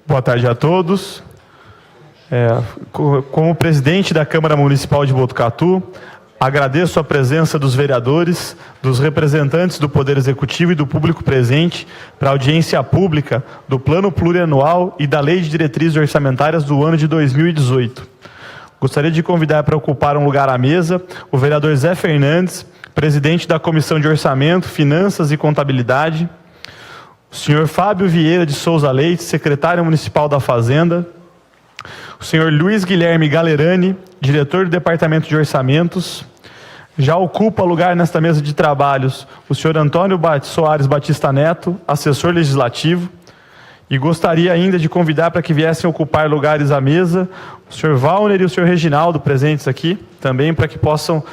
Boa tarde a todos. Como presidente da Câmara Municipal de Botucatu, agradeço a presença dos vereadores, dos representantes do Poder Executivo e do público presente para a audiência pública do Plano Plurianual e da Lei de Diretrizes Orçamentárias do ano de 2018. Gostaria de convidar para ocupar um lugar à mesa o vereador Zé Fernandes, presidente da Comissão de Orçamento, Finanças e Contabilidade, o senhor Fábio Vieira de Souza Leite, secretário municipal da Fazenda, o senhor Luiz Guilherme Galerani, diretor do Departamento de Orçamentos. Já ocupa lugar nesta mesa de trabalhos o senhor Antônio Soares Batista Neto, assessor legislativo. E gostaria ainda de convidar para que viessem ocupar lugares à mesa o senhor Valner e o senhor Reginaldo, presentes aqui, também para que possam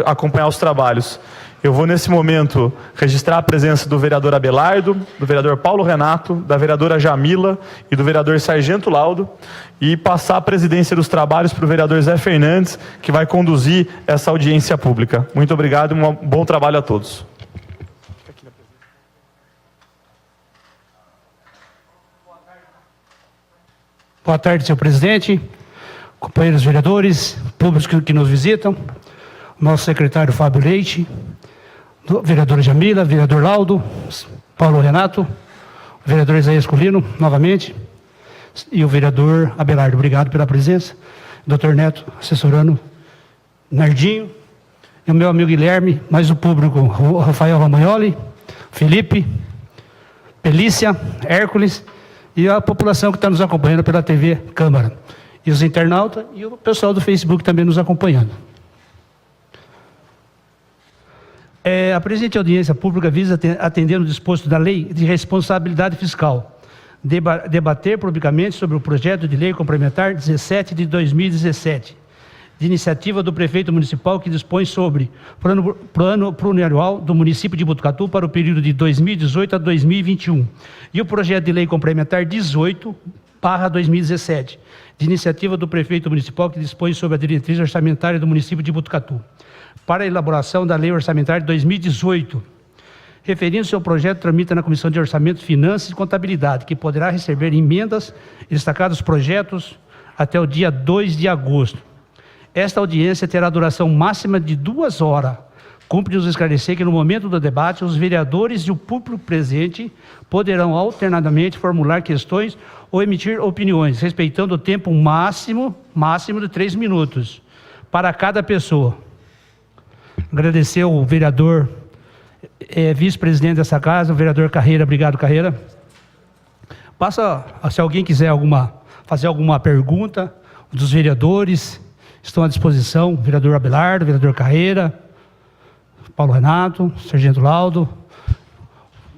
acompanhar os trabalhos. Eu vou, nesse momento, registrar a presença do vereador Abelardo, do vereador Paulo Renato, da vereadora Jamila e do vereador Sargento Laudo, e passar a presidência dos trabalhos para o vereador Zé Fernandes, que vai conduzir essa audiência pública. Muito obrigado e um bom trabalho a todos. Boa tarde, senhor presidente, companheiros vereadores, públicos que nos visitam, nosso secretário Fábio Leite, vereadora Jamila, vereador Laudo, Paulo Renato, vereador Isaías Colino, novamente, e o vereador Abelardo. Obrigado pela presença. Doutor Neto, assessorando Nardinho, e o meu amigo Guilherme, mais o público, o Rafael Romagnoli, Felipe, Pelícia, Hércules, e a população que está nos acompanhando pela TV Câmara, e os internautas, e o pessoal do Facebook também nos acompanhando. A presente audiência pública visa, atender o disposto da Lei de Responsabilidade Fiscal, debater publicamente sobre o projeto de lei complementar 17 de 2017, de iniciativa do prefeito municipal que dispõe sobre plano plurianual do município de Botucatu para o período de 2018 a 2021, e o projeto de lei complementar 18/2017, de iniciativa do prefeito municipal que dispõe sobre a diretriz orçamentária do município de Botucatu, para a elaboração da Lei Orçamentária de 2018. Referindo-se ao projeto, tramita na Comissão de Orçamento, Finanças e Contabilidade, que poderá receber emendas e destacados projetos até o dia 2 de agosto. Esta audiência terá duração máxima de 2 horas. Cumpre-nos esclarecer que no momento do debate, os vereadores e o público presente poderão alternadamente formular questões ou emitir opiniões, respeitando o tempo máximo de 3 minutos para cada pessoa. Agradecer ao vereador, vice-presidente dessa casa, o vereador Carreira. Obrigado, Carreira. Se alguém quiser fazer alguma pergunta dos vereadores, estão à disposição. Vereador Abelardo, vereador Carreira, Paulo Renato, Sargento Laudo,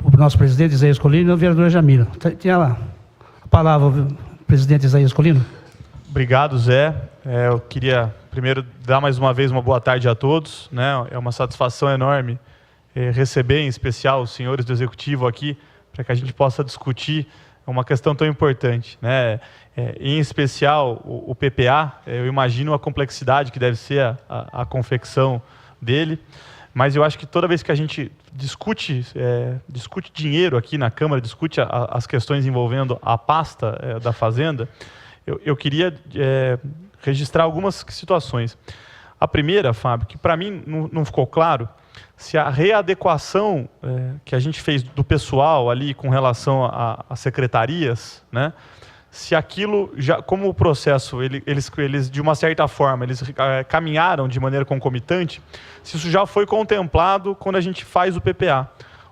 o nosso presidente Isaías Colino e o vereador Jamila. Tem a palavra, o presidente Isaías Colino. Obrigado, Zé. Eu queria primeiro dar mais uma vez uma boa tarde a todos, né? É uma satisfação enorme receber, em especial, os senhores do Executivo aqui, para que a gente possa discutir uma questão tão importante, né? Em especial, o PPA, eu imagino a complexidade que deve ser a confecção dele, mas eu acho que toda vez que a gente discute dinheiro aqui na Câmara, discute as questões envolvendo a pasta da Fazenda, eu queria registrar algumas situações. A primeira, Fábio, que para mim não ficou claro, se a readequação que a gente fez do pessoal ali com relação às secretarias, né, se aquilo, já, como o processo, eles de uma certa forma, eles caminharam de maneira concomitante, se isso já foi contemplado quando a gente faz o PPA,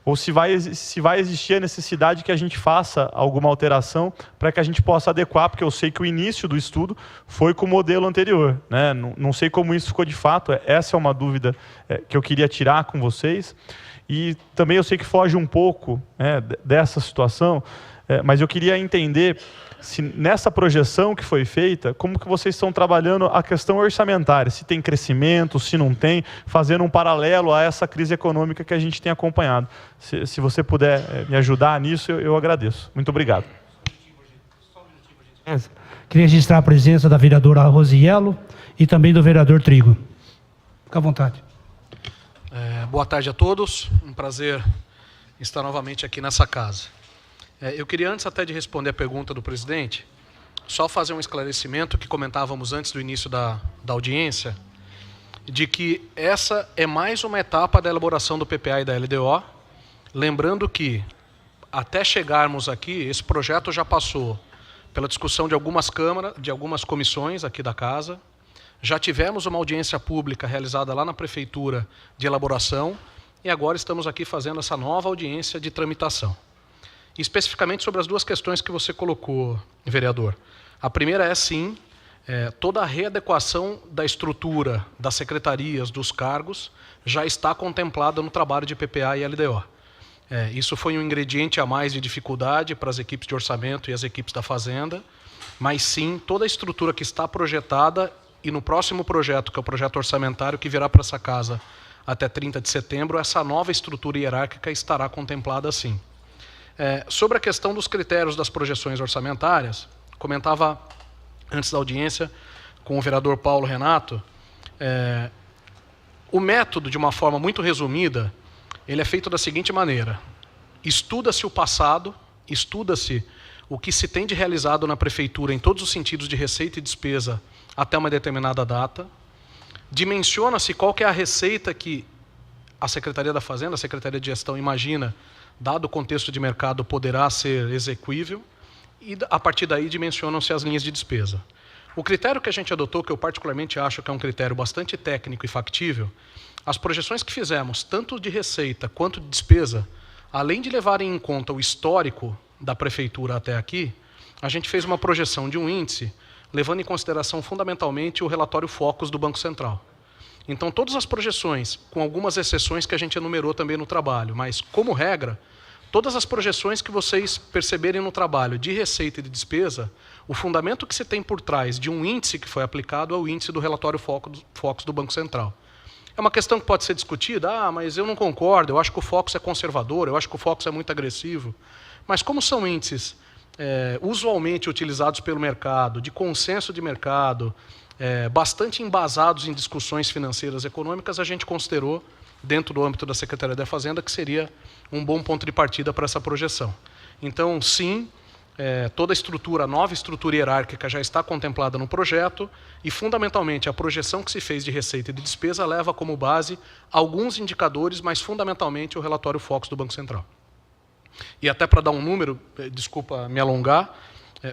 ou se vai existir a necessidade que a gente faça alguma alteração para que a gente possa adequar, porque eu sei que o início do estudo foi com o modelo anterior, né? Não sei como isso ficou de fato, essa é uma dúvida que eu queria tirar com vocês, e também eu sei que foge um pouco dessa situação, mas eu queria entender se nessa projeção que foi feita, como que vocês estão trabalhando a questão orçamentária, se tem crescimento, se não tem, fazendo um paralelo a essa crise econômica que a gente tem acompanhado. Se você puder me ajudar nisso, eu agradeço. Muito obrigado. Queria registrar a presença da vereadora Rosiello e também do vereador Trigo. Fique à vontade. Boa tarde a todos, um prazer estar novamente aqui nessa casa. Eu queria, antes até de responder a pergunta do presidente, só fazer um esclarecimento que comentávamos antes do início da audiência, de que essa é mais uma etapa da elaboração do PPA e da LDO, lembrando que, até chegarmos aqui, esse projeto já passou pela discussão de algumas câmaras, de algumas comissões aqui da Casa, já tivemos uma audiência pública realizada lá na Prefeitura de elaboração, e agora estamos aqui fazendo essa nova audiência de tramitação. E especificamente sobre as duas questões que você colocou, vereador. A primeira é, sim, toda a readequação da estrutura das secretarias, dos cargos, já está contemplada no trabalho de PPA e LDO. Isso foi um ingrediente a mais de dificuldade para as equipes de orçamento e as equipes da Fazenda, mas sim, toda a estrutura que está projetada e no próximo projeto, que é o projeto orçamentário que virá para essa Casa até 30 de setembro, essa nova estrutura hierárquica estará contemplada sim. Sobre a questão dos critérios das projeções orçamentárias, comentava antes da audiência com o vereador Paulo Renato, o método, de uma forma muito resumida, ele é feito da seguinte maneira: estuda-se o passado, estuda-se o que se tem de realizado na Prefeitura em todos os sentidos de receita e despesa até uma determinada data, dimensiona-se qual que é a receita que a Secretaria da Fazenda, a Secretaria de Gestão imagina, dado o contexto de mercado, poderá ser exequível, e a partir daí dimensionam-se as linhas de despesa. O critério que a gente adotou, que eu particularmente acho que é um critério bastante técnico e factível, as projeções que fizemos, tanto de receita quanto de despesa, além de levarem em conta o histórico da Prefeitura até aqui, a gente fez uma projeção de um índice, levando em consideração fundamentalmente o relatório Focus do Banco Central. Então, todas as projeções, com algumas exceções que a gente enumerou também no trabalho, mas, como regra, todas as projeções que vocês perceberem no trabalho de receita e de despesa, o fundamento que se tem por trás de um índice que foi aplicado é o índice do relatório Focus do Banco Central. É uma questão que pode ser discutida, mas eu não concordo, eu acho que o Focus é conservador, eu acho que o Focus é muito agressivo. Mas como são índices usualmente utilizados pelo mercado, de consenso de mercado, bastante embasados em discussões financeiras e econômicas, a gente considerou, dentro do âmbito da Secretaria da Fazenda, que seria um bom ponto de partida para essa projeção. Então, sim, toda a estrutura, a nova estrutura hierárquica já está contemplada no projeto e, fundamentalmente, a projeção que se fez de receita e de despesa leva como base alguns indicadores, mas, fundamentalmente, o relatório Focus do Banco Central. E até para dar um número, desculpa me alongar,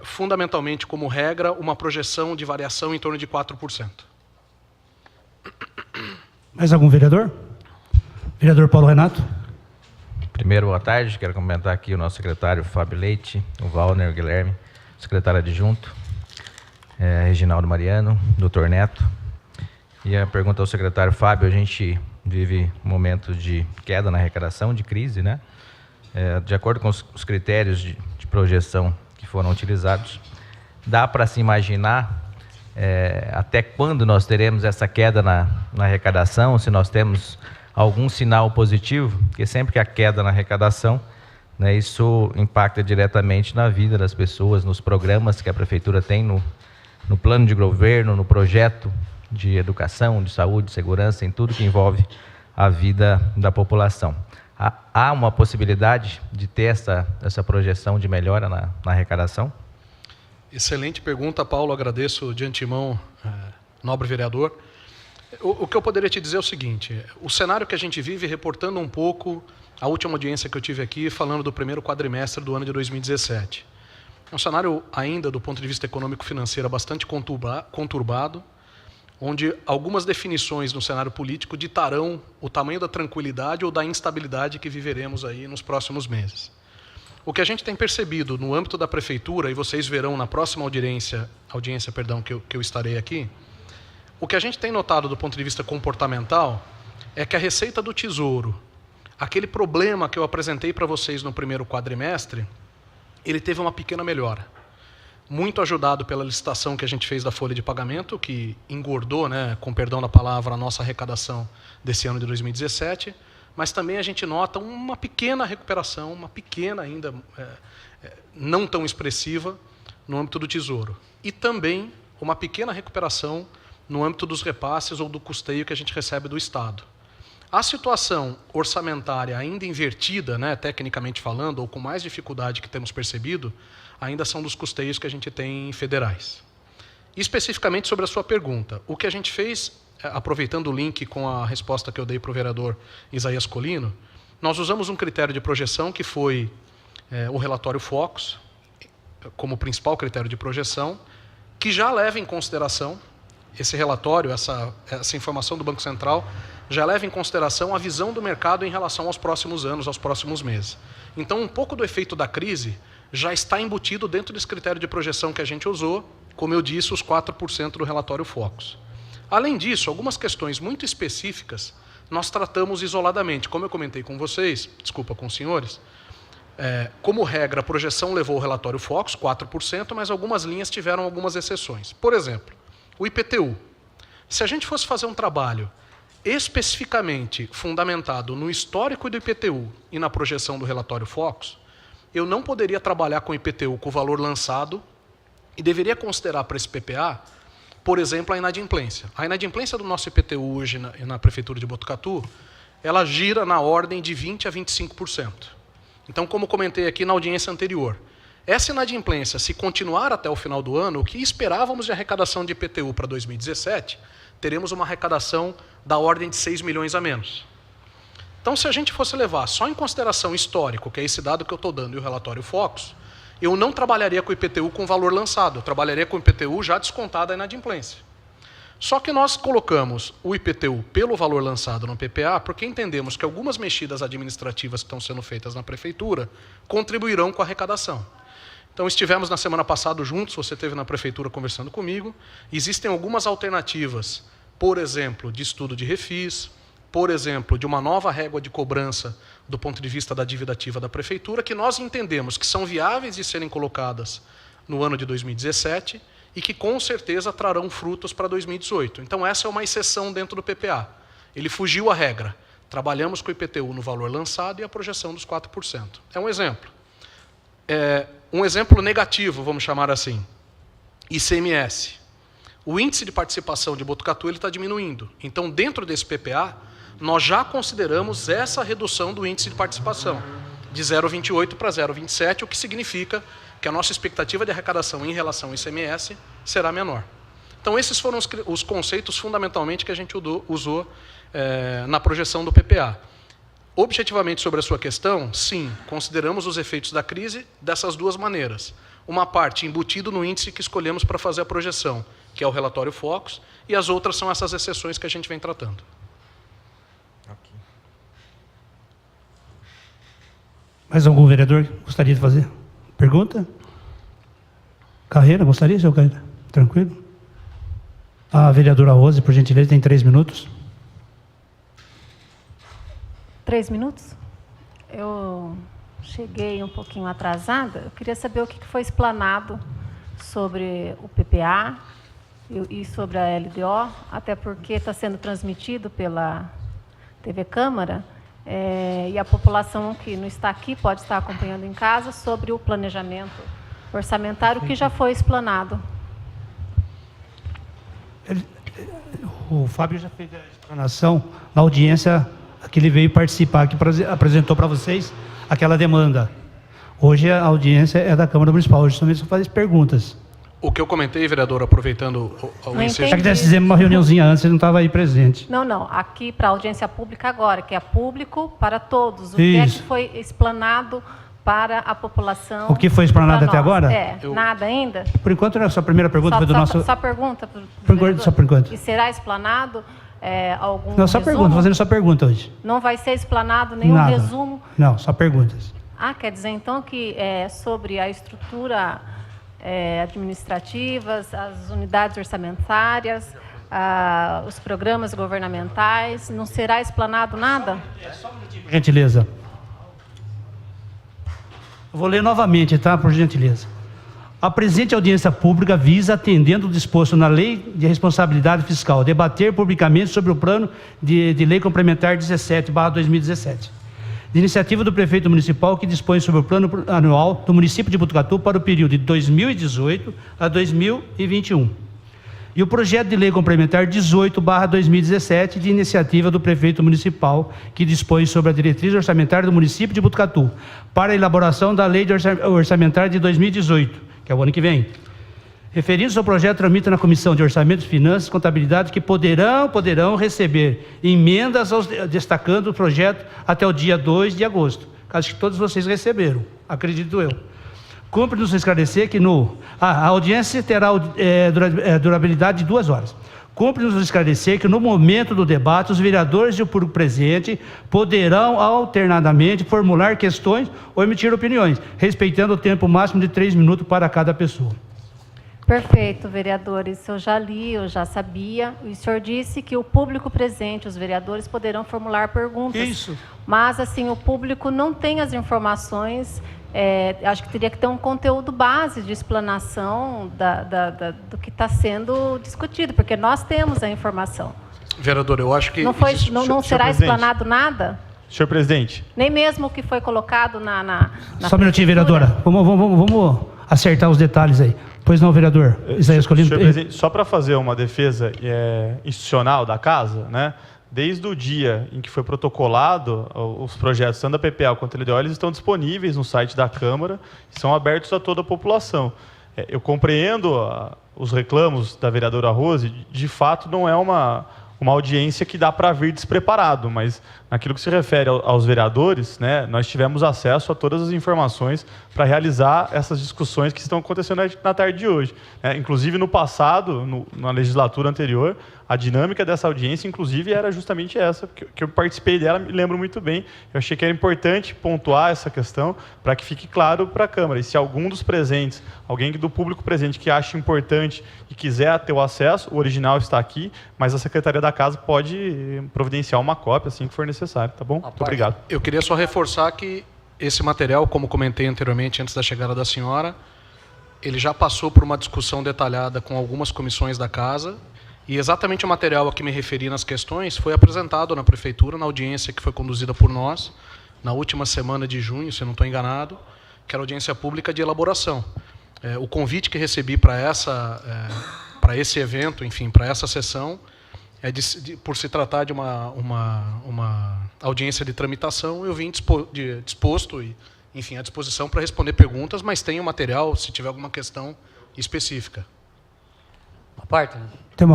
fundamentalmente, como regra, uma projeção de variação em torno de 4%. Mais algum vereador? Vereador Paulo Renato. Primeiro, boa tarde. Quero cumprimentar aqui o nosso secretário Fábio Leite, o Valner, o Guilherme, secretário adjunto, Reginaldo Mariano, doutor Neto. E a pergunta ao secretário Fábio: a gente vive um momento de queda na arrecadação, de crise, né? De acordo com os critérios de projeção que foram utilizados, dá para se imaginar até quando nós teremos essa queda na arrecadação, se nós temos algum sinal positivo, porque sempre que há queda na arrecadação, né, isso impacta diretamente na vida das pessoas, nos programas que a Prefeitura tem no plano de governo, no projeto de educação, de saúde, de segurança, em tudo que envolve a vida da população. Há uma possibilidade de ter essa projeção de melhora na arrecadação? Excelente pergunta, Paulo. Agradeço de antemão, nobre vereador. O que eu poderia te dizer é o seguinte: o cenário que a gente vive, reportando um pouco a última audiência que eu tive aqui, falando do primeiro quadrimestre do ano de 2017. É um cenário ainda, do ponto de vista econômico-financeiro, bastante conturbado, onde algumas definições no cenário político ditarão o tamanho da tranquilidade ou da instabilidade que viveremos aí nos próximos meses. O que a gente tem percebido no âmbito da Prefeitura, e vocês verão na próxima audiência que eu estarei aqui, o que a gente tem notado do ponto de vista comportamental é que a receita do Tesouro, aquele problema que eu apresentei para vocês no primeiro quadrimestre, ele teve uma pequena melhora. Muito ajudado pela licitação que a gente fez da folha de pagamento, que engordou, né, com perdão da palavra, a nossa arrecadação desse ano de 2017, mas também a gente nota uma pequena recuperação, uma pequena ainda, não tão expressiva, no âmbito do Tesouro. E também uma pequena recuperação no âmbito dos repasses ou do custeio que a gente recebe do Estado. A situação orçamentária ainda invertida, né, tecnicamente falando, ou com mais dificuldade que temos percebido, ainda são dos custeios que a gente tem federais. Especificamente sobre a sua pergunta, o que a gente fez, aproveitando o link com a resposta que eu dei para o vereador Isaías Colino, nós usamos um critério de projeção que foi o relatório Focus, como principal critério de projeção, que já leva em consideração, esse relatório, essa informação do Banco Central, já leva em consideração a visão do mercado em relação aos próximos anos, aos próximos meses. Então, um pouco do efeito da crise já está embutido dentro desse critério de projeção que a gente usou, como eu disse, os 4% do relatório Focus. Além disso, algumas questões muito específicas nós tratamos isoladamente. Como eu comentei com vocês, desculpa, com os senhores, como regra, a projeção levou o relatório Focus, 4%, mas algumas linhas tiveram algumas exceções. Por exemplo, o IPTU. Se a gente fosse fazer um trabalho especificamente fundamentado no histórico do IPTU e na projeção do relatório Focus, eu não poderia trabalhar com o IPTU com o valor lançado e deveria considerar para esse PPA, por exemplo, a inadimplência. A inadimplência do nosso IPTU hoje na Prefeitura de Botucatu, ela gira na ordem de 20% a 25%. Então, como comentei aqui na audiência anterior, essa inadimplência, se continuar até o final do ano, o que esperávamos de arrecadação de IPTU para 2017, teremos uma arrecadação da ordem de 6 milhões a menos. Então, se a gente fosse levar só em consideração histórico, que é esse dado que eu estou dando e o relatório Focus, eu não trabalharia com o IPTU com valor lançado, eu trabalharia com o IPTU já descontado a inadimplência. Só que nós colocamos o IPTU pelo valor lançado no PPA porque entendemos que algumas mexidas administrativas que estão sendo feitas na Prefeitura contribuirão com a arrecadação. Então, estivemos na semana passada juntos, você esteve na Prefeitura conversando comigo, existem algumas alternativas, por exemplo, de estudo de refis, por exemplo, de uma nova régua de cobrança do ponto de vista da dívida ativa da Prefeitura, que nós entendemos que são viáveis de serem colocadas no ano de 2017 e que com certeza trarão frutos para 2018. Então, essa é uma exceção dentro do PPA. Ele fugiu à regra. Trabalhamos com o IPTU no valor lançado e a projeção dos 4%. É um exemplo. Um exemplo negativo, vamos chamar assim, ICMS. O índice de participação de Botucatu está diminuindo. Então, dentro desse PPA, nós já consideramos essa redução do índice de participação, de 0,28 para 0,27, o que significa que a nossa expectativa de arrecadação em relação ao ICMS será menor. Então, esses foram os conceitos, fundamentalmente, que a gente usou na projeção do PPA. Objetivamente, sobre a sua questão, sim, consideramos os efeitos da crise dessas duas maneiras. Uma parte embutido no índice que escolhemos para fazer a projeção, que é o relatório Focus, e as outras são essas exceções que a gente vem tratando. Mais algum vereador gostaria de fazer pergunta? Carreira, gostaria, senhor Carreira? Tranquilo? A vereadora Rose, por gentileza, tem 3 minutos. 3 minutos? Eu cheguei um pouquinho atrasada. Eu queria saber o que foi explanado sobre o PPA e sobre a LDO, até porque está sendo transmitido pela TV Câmara, e a população que não está aqui pode estar acompanhando em casa sobre o planejamento orçamentário que já foi explanado. O Fábio já fez a explanação na audiência que ele veio participar, que apresentou para vocês aquela demanda. Hoje a audiência é da Câmara Municipal, hoje somente só faz perguntas. O que eu comentei, vereador, aproveitando o ensejo... Já que nós fizemos uma reuniãozinha antes, você não estava aí presente. Não, aqui para a audiência pública agora, que é público para todos. O que é que foi explanado para a população? O que foi explanado até agora? Nada ainda? Por enquanto, a sua primeira pergunta foi do nosso... Só pergunta. Só por enquanto. E será explanado algum Não, só resumo? pergunta, fazendo só pergunta hoje. Não vai ser explanado nenhum Nada. resumo? Não, só perguntas. Quer dizer, então, que sobre a estrutura administrativas, as unidades orçamentárias, os programas governamentais, não será explanado nada? Por gentileza. Eu vou ler novamente, tá? Por gentileza. A presente audiência pública visa, atendendo o disposto na Lei de Responsabilidade Fiscal, debater publicamente sobre o plano de Lei Complementar 17/2017. De iniciativa do prefeito municipal que dispõe sobre o plano anual do município de Botucatu para o período de 2018 a 2021. E o projeto de lei complementar 18/2017, de iniciativa do prefeito municipal, que dispõe sobre a diretriz orçamentária do município de Botucatu, para a elaboração da lei orçamentária de 2018, que é o ano que vem. Referindo-se ao projeto, tramita na Comissão de Orçamentos, Finanças e Contabilidade, que poderão receber emendas destacando o projeto até o dia 2 de agosto. Acho que todos vocês receberam, acredito eu. Cumpre-nos esclarecer que a audiência terá durabilidade de 2 horas. Cumpre-nos esclarecer que no momento do debate, os vereadores e o público presente poderão alternadamente formular questões ou emitir opiniões, respeitando o tempo máximo de 3 minutos para cada pessoa. Perfeito, vereadores. Eu já li, eu já sabia. O senhor disse que o público presente, os vereadores, poderão formular perguntas. Isso. Mas, assim, o público não tem as informações. Acho que teria que ter um conteúdo base de explanação do que está sendo discutido, porque nós temos a informação. Vereador, eu acho que... Não será explanado nada? Senhor presidente. Nem mesmo o que foi colocado na Só um minutinho, vereadora. Vamos acertar os detalhes aí. Pois não, vereador Isaías Colino. Senhor presidente, só para fazer uma defesa institucional da casa, né? Desde o dia em que foi protocolado os projetos, tanto da PPA quanto da LDO, eles estão disponíveis no site da Câmara e são abertos a toda a população. Eu compreendo os reclamos da vereadora Rose, de fato não é uma audiência que dá para vir despreparado, mas naquilo que se refere aos vereadores, né, nós tivemos acesso a todas as informações para realizar essas discussões que estão acontecendo na tarde de hoje. Inclusive, no passado, na legislatura anterior, a dinâmica dessa audiência, inclusive, era justamente essa, que eu participei dela, me lembro muito bem. Eu achei que era importante pontuar essa questão para que fique claro para a Câmara. E se algum dos presentes, alguém do público presente que acha importante e quiser ter o acesso, o original está aqui, mas a Secretaria da Casa pode providenciar uma cópia assim que for necessário, tá bom? Muito obrigado. Eu queria só reforçar que esse material, como comentei anteriormente, antes da chegada da senhora, ele já passou por uma discussão detalhada com algumas comissões da Casa, e exatamente o material a que me referi nas questões foi apresentado na Prefeitura, na audiência que foi conduzida por nós, na última semana de junho, se eu não estou enganado, que era audiência pública de elaboração. O convite que recebi para esse evento, enfim, para essa sessão, por se tratar de uma audiência de tramitação, eu vim disposto e, enfim, à disposição para responder perguntas, mas tenho material se tiver alguma questão específica. Uma parte, né? Tem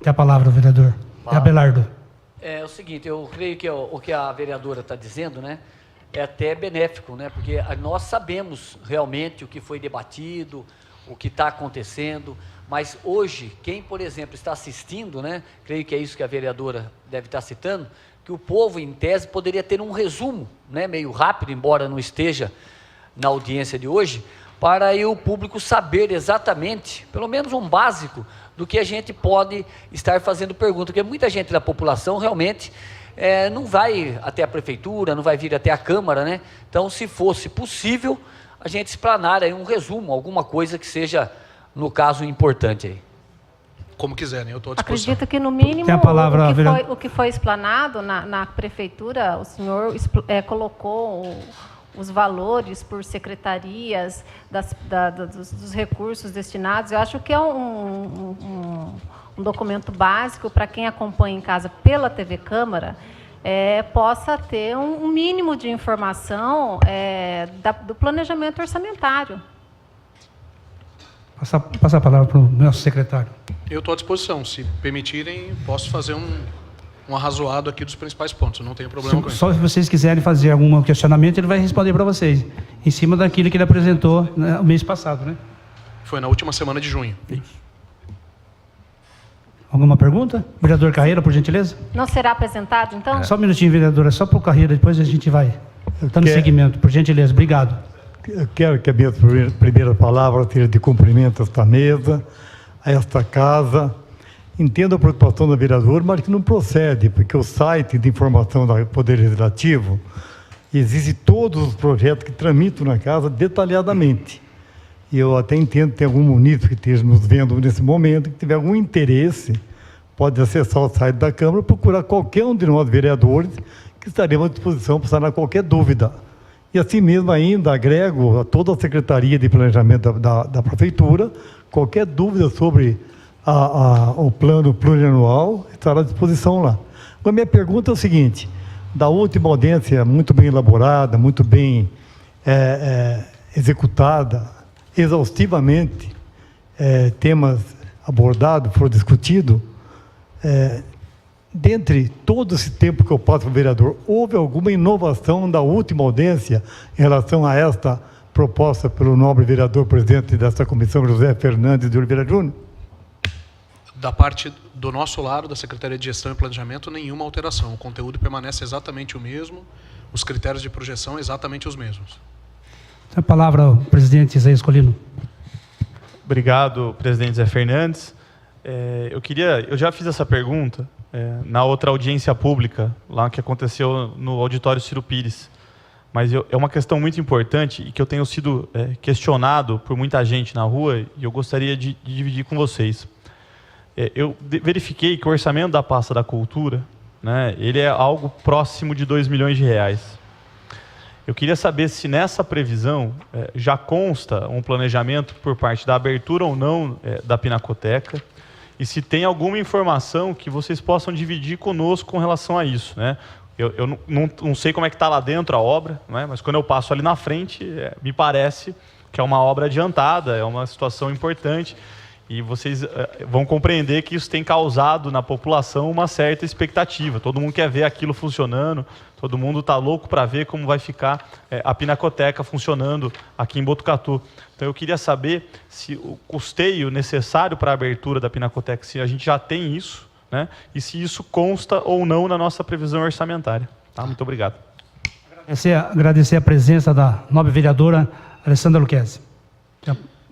a palavra, vereador. Abelardo. É o seguinte, eu creio que o que a vereadora está dizendo, né, é até benéfico, né, porque nós sabemos realmente o que foi debatido, o que está acontecendo, mas hoje, quem, por exemplo, está assistindo, né, creio que é isso que a vereadora deve estar citando, que o povo, em tese, poderia ter um resumo, né, meio rápido, embora não esteja na audiência de hoje, para aí o público saber exatamente, pelo menos um básico, do que a gente pode estar fazendo pergunta, porque muita gente da população realmente não vai até a Prefeitura, não vai vir até a Câmara, né? Então, se fosse possível, a gente explanar aí um resumo, alguma coisa que seja, no caso, importante aí. Como quiserem, eu estou à disposição. Acredito que, no mínimo, tem a palavra, o que foi explanado na Prefeitura, o senhor colocou os valores por secretarias dos recursos destinados. Eu acho que é um documento básico para quem acompanha em casa pela TV Câmara, possa ter um mínimo de informação do planejamento orçamentário. Passa a palavra para o nosso secretário. Eu estou à disposição. Se permitirem, posso fazer um arrazoado aqui dos principais pontos. Eu não tenho problema com isso. Só se vocês quiserem fazer algum questionamento, ele vai responder para vocês, em cima daquilo que ele apresentou no mês passado, né? Foi na última semana de junho. Alguma pergunta? Vereador Carreira, por gentileza? Não será apresentado, então? Só um minutinho, vereadora, só para o Carreira, depois a gente vai dando seguimento, por gentileza. Obrigado. Eu quero que a minha primeira palavra seja de cumprimento a esta mesa, a esta casa. Entendo a preocupação do vereador, mas que não procede, porque o site de informação do Poder Legislativo existe todos os projetos que tramitam na casa detalhadamente. E eu até entendo que tem algum munícipe que esteja nos vendo nesse momento, que tiver algum interesse, pode acessar o site da Câmara e procurar qualquer um de nós vereadores, que estaremos à disposição para sanar qualquer dúvida. E assim mesmo ainda agrego a toda a Secretaria de Planejamento da Prefeitura, qualquer dúvida sobre o plano plurianual, estará à disposição lá. A minha pergunta é o seguinte: da última audiência, muito bem elaborada, muito bem executada, exaustivamente, temas abordados, foram discutidos, dentre todo esse tempo que eu passo como vereador, houve alguma inovação da última audiência em relação a esta proposta pelo nobre vereador presidente desta comissão, José Fernandes de Oliveira Júnior? Da parte do nosso lado, da Secretaria de Gestão e Planejamento, nenhuma alteração. O conteúdo permanece exatamente o mesmo, os critérios de projeção exatamente os mesmos. A palavra ao presidente Isaías Colino. Obrigado, presidente Zé Fernandes. Eu já fiz essa pergunta na outra audiência pública, lá que aconteceu no auditório Ciro Pires. Mas é uma questão muito importante e que eu tenho sido questionado por muita gente na rua e eu gostaria de dividir com vocês. Eu verifiquei que o orçamento da pasta da cultura, né, ele é algo próximo de R$2 milhões. Eu queria saber se nessa previsão já consta um planejamento por parte da abertura ou não da Pinacoteca e se tem alguma informação que vocês possam dividir conosco com relação a isso, né? Eu não sei como é que está lá dentro a obra, né, mas quando eu passo ali na frente, me parece que é uma obra adiantada, é uma situação importante. E vocês vão compreender que isso tem causado na população uma certa expectativa. Todo mundo quer ver aquilo funcionando, todo mundo está louco para ver como vai ficar a Pinacoteca funcionando aqui em Botucatu. Então eu queria saber se o custeio necessário para a abertura da Pinacoteca, se a gente já tem isso, né, e se isso consta ou não na nossa previsão orçamentária. Tá? Muito obrigado. Agradecer a presença da nobre vereadora Alessandra Luquezzi.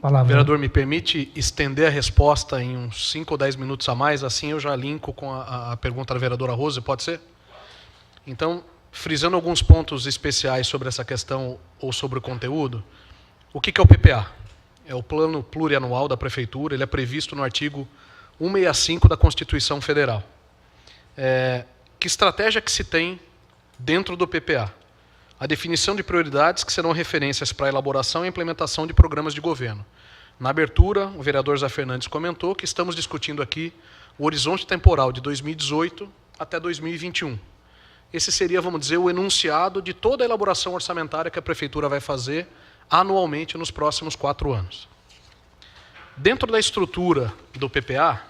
Palavra. Vereador, me permite estender a resposta em uns 5 ou 10 minutos a mais, assim eu já linko com a pergunta da vereadora Rose, pode ser? Então, frisando alguns pontos especiais sobre essa questão ou sobre o conteúdo, o que é o PPA? É o Plano Plurianual da Prefeitura, ele é previsto no artigo 165 da Constituição Federal. Que estratégia que se tem dentro do PPA? A definição de prioridades que serão referências para a elaboração e implementação de programas de governo. Na abertura, o vereador Zé Fernandes comentou que estamos discutindo aqui o horizonte temporal de 2018 até 2021. Esse seria, vamos dizer, o enunciado de toda a elaboração orçamentária que a Prefeitura vai fazer anualmente nos próximos 4 anos. Dentro da estrutura do PPA,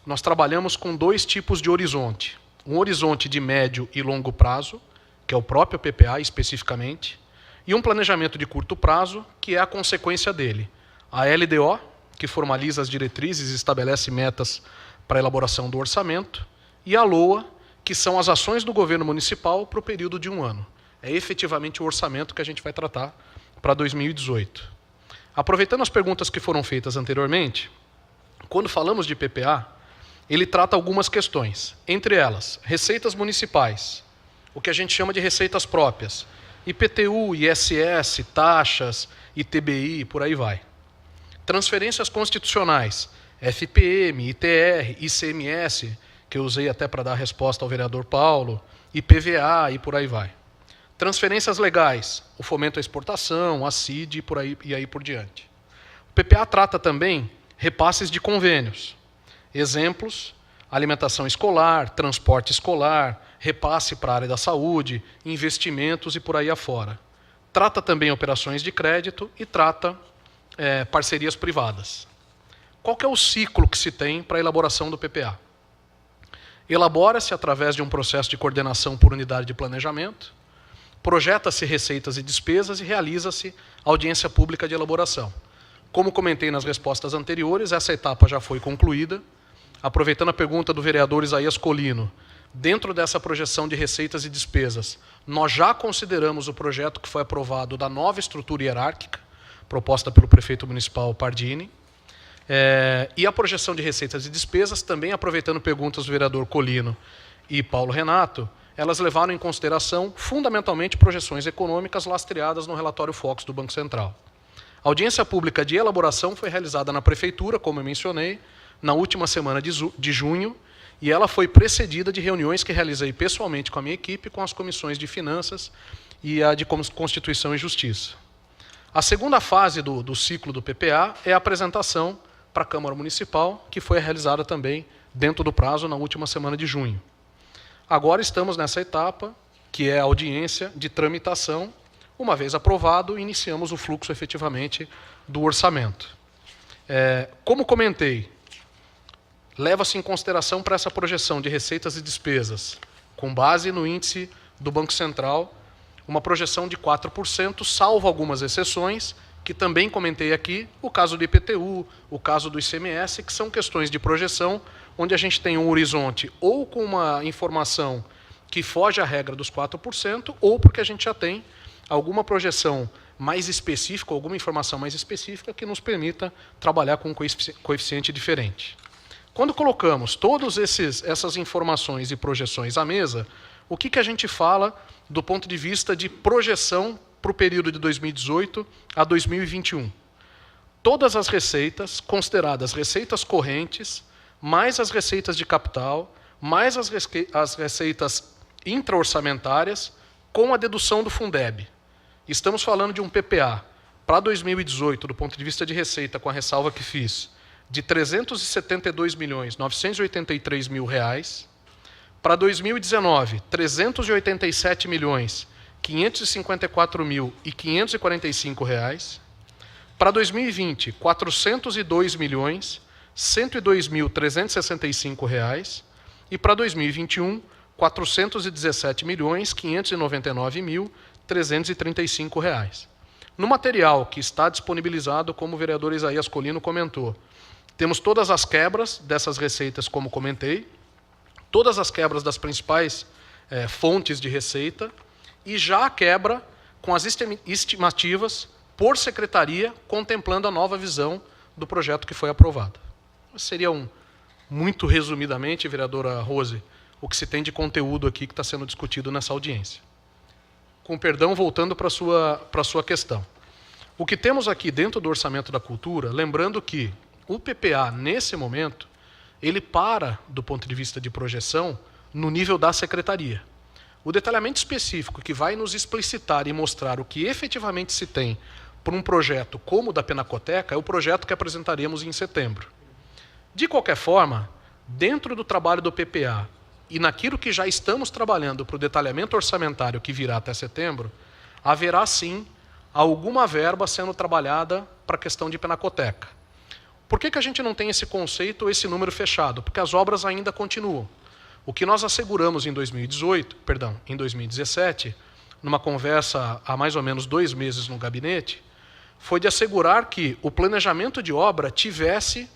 nós trabalhamos com 2 tipos de horizonte. Um horizonte de médio e longo prazo, que é o próprio PPA especificamente, e um planejamento de curto prazo, que é a consequência dele. A LDO, que formaliza as diretrizes e estabelece metas para a elaboração do orçamento, e a LOA, que são as ações do governo municipal para o período de 1 ano. É efetivamente o orçamento que a gente vai tratar para 2018. Aproveitando as perguntas que foram feitas anteriormente, quando falamos de PPA, ele trata algumas questões, entre elas, receitas municipais, o que a gente chama de receitas próprias, IPTU, ISS, taxas, ITBI, por aí vai. Transferências constitucionais, FPM, ITR, ICMS, que eu usei até para dar resposta ao vereador Paulo, IPVA e por aí vai. Transferências legais, o fomento à exportação, a CID e aí por diante. O PPA trata também repasses de convênios. Exemplos, alimentação escolar, transporte escolar, repasse para a área da saúde, investimentos e por aí afora. Trata também operações de crédito e trata parcerias privadas. Qual que é o ciclo que se tem para a elaboração do PPA? Elabora-se através de um processo de coordenação por unidade de planejamento, projeta-se receitas e despesas e realiza-se audiência pública de elaboração. Como comentei nas respostas anteriores, essa etapa já foi concluída. Aproveitando a pergunta do vereador Isaías Colino, dentro dessa projeção de receitas e despesas, nós já consideramos o projeto que foi aprovado da nova estrutura hierárquica, proposta pelo prefeito municipal Pardini, e a projeção de receitas e despesas, também aproveitando perguntas do vereador Colino e Paulo Renato, elas levaram em consideração, fundamentalmente, projeções econômicas lastreadas no relatório Focus do Banco Central. A audiência pública de elaboração foi realizada na Prefeitura, como eu mencionei, na última semana de junho, e ela foi precedida de reuniões que realizei pessoalmente com a minha equipe, com as comissões de Finanças e a de Constituição e Justiça. A segunda fase do ciclo do PPA é a apresentação para a Câmara Municipal, que foi realizada também dentro do prazo na última semana de junho. Agora estamos nessa etapa, que é a audiência de tramitação. Uma vez aprovado, iniciamos o fluxo efetivamente do orçamento. Como comentei, leva-se em consideração para essa projeção de receitas e despesas, com base no índice do Banco Central, uma projeção de 4%, salvo algumas exceções, que também comentei aqui, o caso do IPTU, o caso do ICMS, que são questões de projeção, onde a gente tem um horizonte ou com uma informação que foge à regra dos 4%, ou porque a gente já tem alguma projeção mais específica, alguma informação mais específica que nos permita trabalhar com um coeficiente diferente. Quando colocamos todas essas informações e projeções à mesa, o que a gente fala do ponto de vista de projeção para o período de 2018 a 2021? Todas as receitas, consideradas receitas correntes, mais as receitas de capital, mais as receitas intra-orçamentárias, com a dedução do Fundeb. Estamos falando de um PPA para 2018, do ponto de vista de receita, com a ressalva que fiz, de R$ 372.983.000. Para 2019, R$ 387.554.545. Para 2020, R$ 402.102.365. E para 2021, R$ 417.599.335. No material que está disponibilizado, como o vereador Isaías Colino comentou, temos todas as quebras dessas receitas, como comentei, todas as quebras das principais fontes de receita, e já a quebra com as estimativas por secretaria, contemplando a nova visão do projeto que foi aprovado. Seria muito resumidamente, vereadora Rose, o que se tem de conteúdo aqui que está sendo discutido nessa audiência. Com perdão, voltando para a sua questão. O que temos aqui dentro do Orçamento da Cultura, lembrando que o PPA, nesse momento, ele para, do ponto de vista de projeção, no nível da secretaria. O detalhamento específico que vai nos explicitar e mostrar o que efetivamente se tem para um projeto como o da Pinacoteca é o projeto que apresentaremos em setembro. De qualquer forma, dentro do trabalho do PPA e naquilo que já estamos trabalhando para o detalhamento orçamentário que virá até setembro, haverá sim alguma verba sendo trabalhada para a questão de Pinacoteca. Por que a gente não tem esse conceito, esse número fechado? Porque as obras ainda continuam. O que nós asseguramos em 2017, numa conversa há mais ou menos 2 meses no gabinete, foi de assegurar que o planejamento de obra tivesse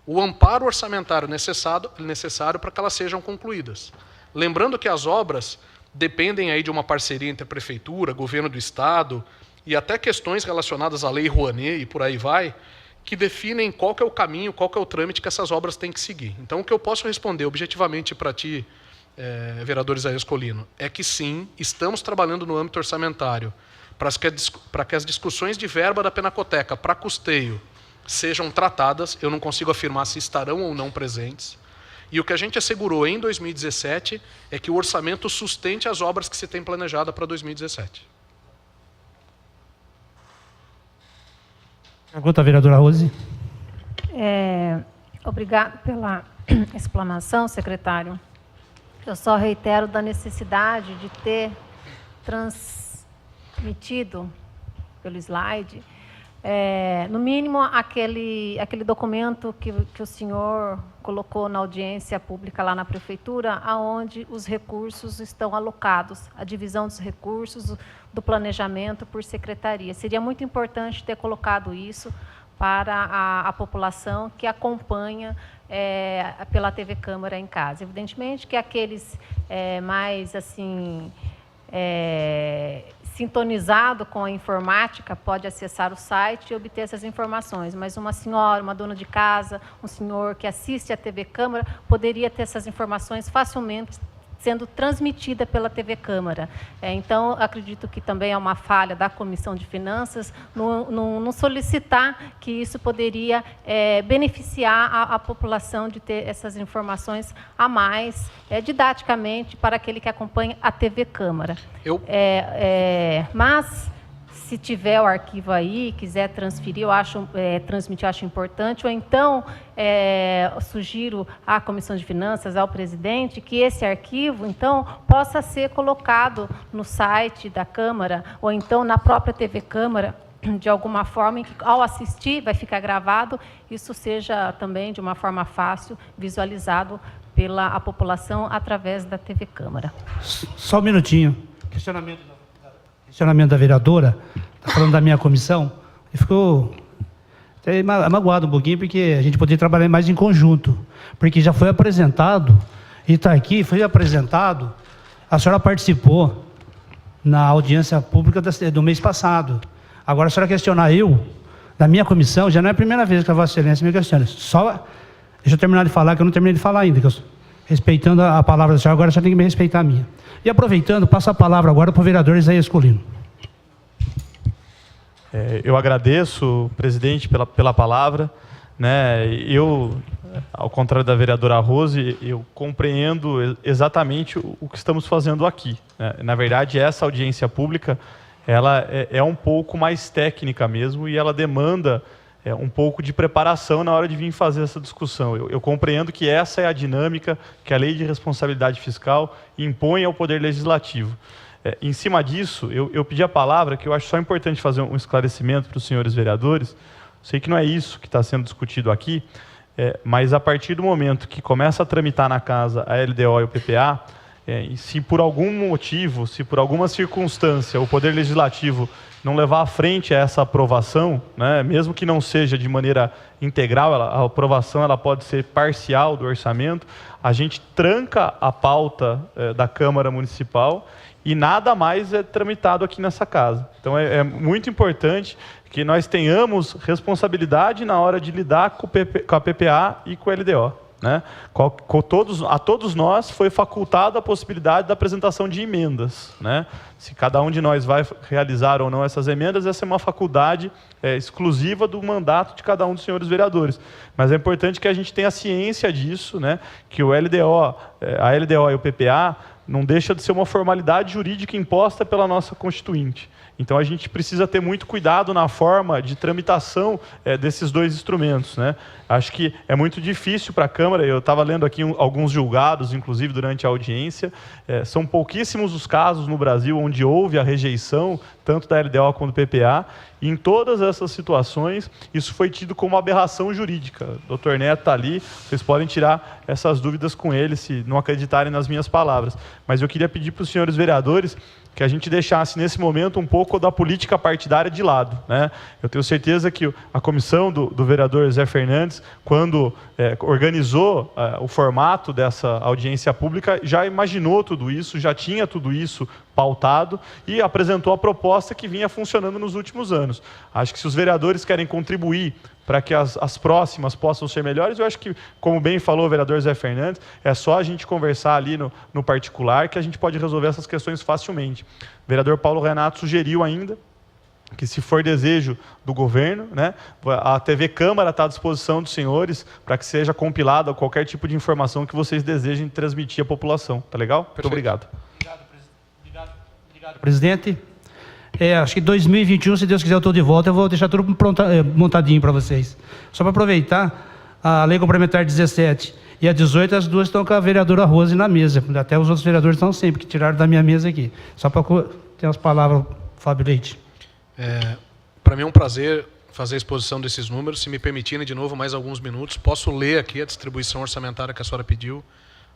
o amparo orçamentário necessário para que elas sejam concluídas. Lembrando que as obras dependem aí de uma parceria entre a Prefeitura, Governo do Estado e até questões relacionadas à Lei Rouanet e por aí vai, que definem qual que é o caminho, qual que é o trâmite que essas obras têm que seguir. Então, o que eu posso responder objetivamente para ti, vereador Isaías Colino, é que sim, estamos trabalhando no âmbito orçamentário para que as discussões de verba da Pinacoteca para custeio sejam tratadas. Eu não consigo afirmar se estarão ou não presentes. E o que a gente assegurou em 2017 é que o orçamento sustente as obras que se tem planejada para 2017. Pergunta, vereadora Rose. Obrigado pela explanação, secretário. Eu só reitero da necessidade de ter transmitido pelo slide, no mínimo, aquele documento que o senhor colocou na audiência pública lá na Prefeitura, onde os recursos estão alocados, a divisão dos recursos, do planejamento por secretaria. Seria muito importante ter colocado isso para a população que acompanha pela TV Câmara em casa. Evidentemente que aqueles mais assim sintonizado com a informática pode acessar o site e obter essas informações, mas uma senhora, uma dona de casa, um senhor que assiste à TV Câmara poderia ter essas informações facilmente sendo transmitida pela TV Câmara. Então, acredito que também é uma falha da Comissão de Finanças não solicitar que isso poderia beneficiar a população de ter essas informações a mais, didaticamente, para aquele que acompanha a TV Câmara. Mas se tiver o arquivo aí, quiser transferir, transmitir, eu acho importante, ou então sugiro à Comissão de Finanças, ao presidente, que esse arquivo, então, possa ser colocado no site da Câmara, ou então na própria TV Câmara, de alguma forma, em que, ao assistir, vai ficar gravado, isso seja também, de uma forma fácil, visualizado pela população através da TV Câmara. Só um minutinho. Questionamento da vereadora, está falando da minha comissão, e ficou até magoado um pouquinho, porque a gente poderia trabalhar mais em conjunto, porque já foi apresentado, e está aqui, foi apresentado, a senhora participou na audiência pública do mês passado. Agora, a senhora questionar da minha comissão, já não é a primeira vez que a Vossa Excelência me questiona. Deixa eu terminar de falar, que eu não terminei de falar ainda, respeitando a palavra da senhora, agora a senhora tem que me respeitar a minha. E aproveitando, passo a palavra agora para o vereador Isaías Colino. Eu agradeço, presidente, pela palavra. Eu, ao contrário da vereadora Rose, eu compreendo exatamente o que estamos fazendo aqui. Na verdade, essa audiência pública, ela é um pouco mais técnica mesmo, e ela demanda um pouco de preparação na hora de vir fazer essa discussão. Eu compreendo que essa é a dinâmica que a Lei de Responsabilidade Fiscal impõe ao Poder Legislativo. Em cima disso, eu pedi a palavra, que eu acho só importante fazer um esclarecimento para os senhores vereadores. Sei que não é isso que está sendo discutido aqui, mas a partir do momento que começa a tramitar na casa a LDO e o PPA, e se por algum motivo, se por alguma circunstância o Poder Legislativo não levar à frente essa aprovação, mesmo que não seja de maneira integral, a aprovação ela pode ser parcial do orçamento, a gente tranca a pauta da Câmara Municipal e nada mais é tramitado aqui nessa casa. Então é muito importante que nós tenhamos responsabilidade na hora de lidar com a PPA e com o LDO. A todos nós foi facultada a possibilidade da apresentação de emendas. Se cada um de nós vai realizar ou não essas emendas, essa é uma faculdade exclusiva do mandato de cada um dos senhores vereadores. Mas é importante que a gente tenha ciência disso, que o LDO, a LDO e o PPA não deixa de ser uma formalidade jurídica imposta pela nossa Constituinte. Então, a gente precisa ter muito cuidado na forma de tramitação desses dois instrumentos. Acho que é muito difícil para a Câmara, eu estava lendo aqui alguns julgados, inclusive durante a audiência, são pouquíssimos os casos no Brasil onde houve a rejeição, tanto da LDO quanto do PPA, e em todas essas situações, isso foi tido como aberração jurídica. O Dr. Neto está ali, vocês podem tirar essas dúvidas com ele, se não acreditarem nas minhas palavras. Mas eu queria pedir para os senhores vereadores que a gente deixasse, nesse momento, um pouco da política partidária de lado. Eu tenho certeza que a comissão do vereador Zé Fernandes, quando organizou o formato dessa audiência pública, já imaginou tudo isso, já tinha tudo isso pautado e apresentou a proposta que vinha funcionando nos últimos anos. Acho que se os vereadores querem contribuir para que as próximas possam ser melhores, eu acho que, como bem falou o vereador Zé Fernandes, é só a gente conversar ali no particular que a gente pode resolver essas questões facilmente. O vereador Paulo Renato sugeriu ainda que, se for desejo do governo, a TV Câmara está à disposição dos senhores para que seja compilada qualquer tipo de informação que vocês desejem transmitir à população. Tá legal? Muito obrigado. Obrigado, presidente. Acho que 2021, se Deus quiser, eu estou de volta, eu vou deixar tudo montadinho para vocês. Só para aproveitar, a Lei Complementar 17 e a 18, as duas estão com a vereadora Rose na mesa. Até os outros vereadores estão sempre, que tiraram da minha mesa aqui. Só para ter as palavras, Fábio Leite. Para mim é um prazer fazer a exposição desses números. Se me permitirem, de novo, mais alguns minutos, posso ler aqui a distribuição orçamentária que a senhora pediu.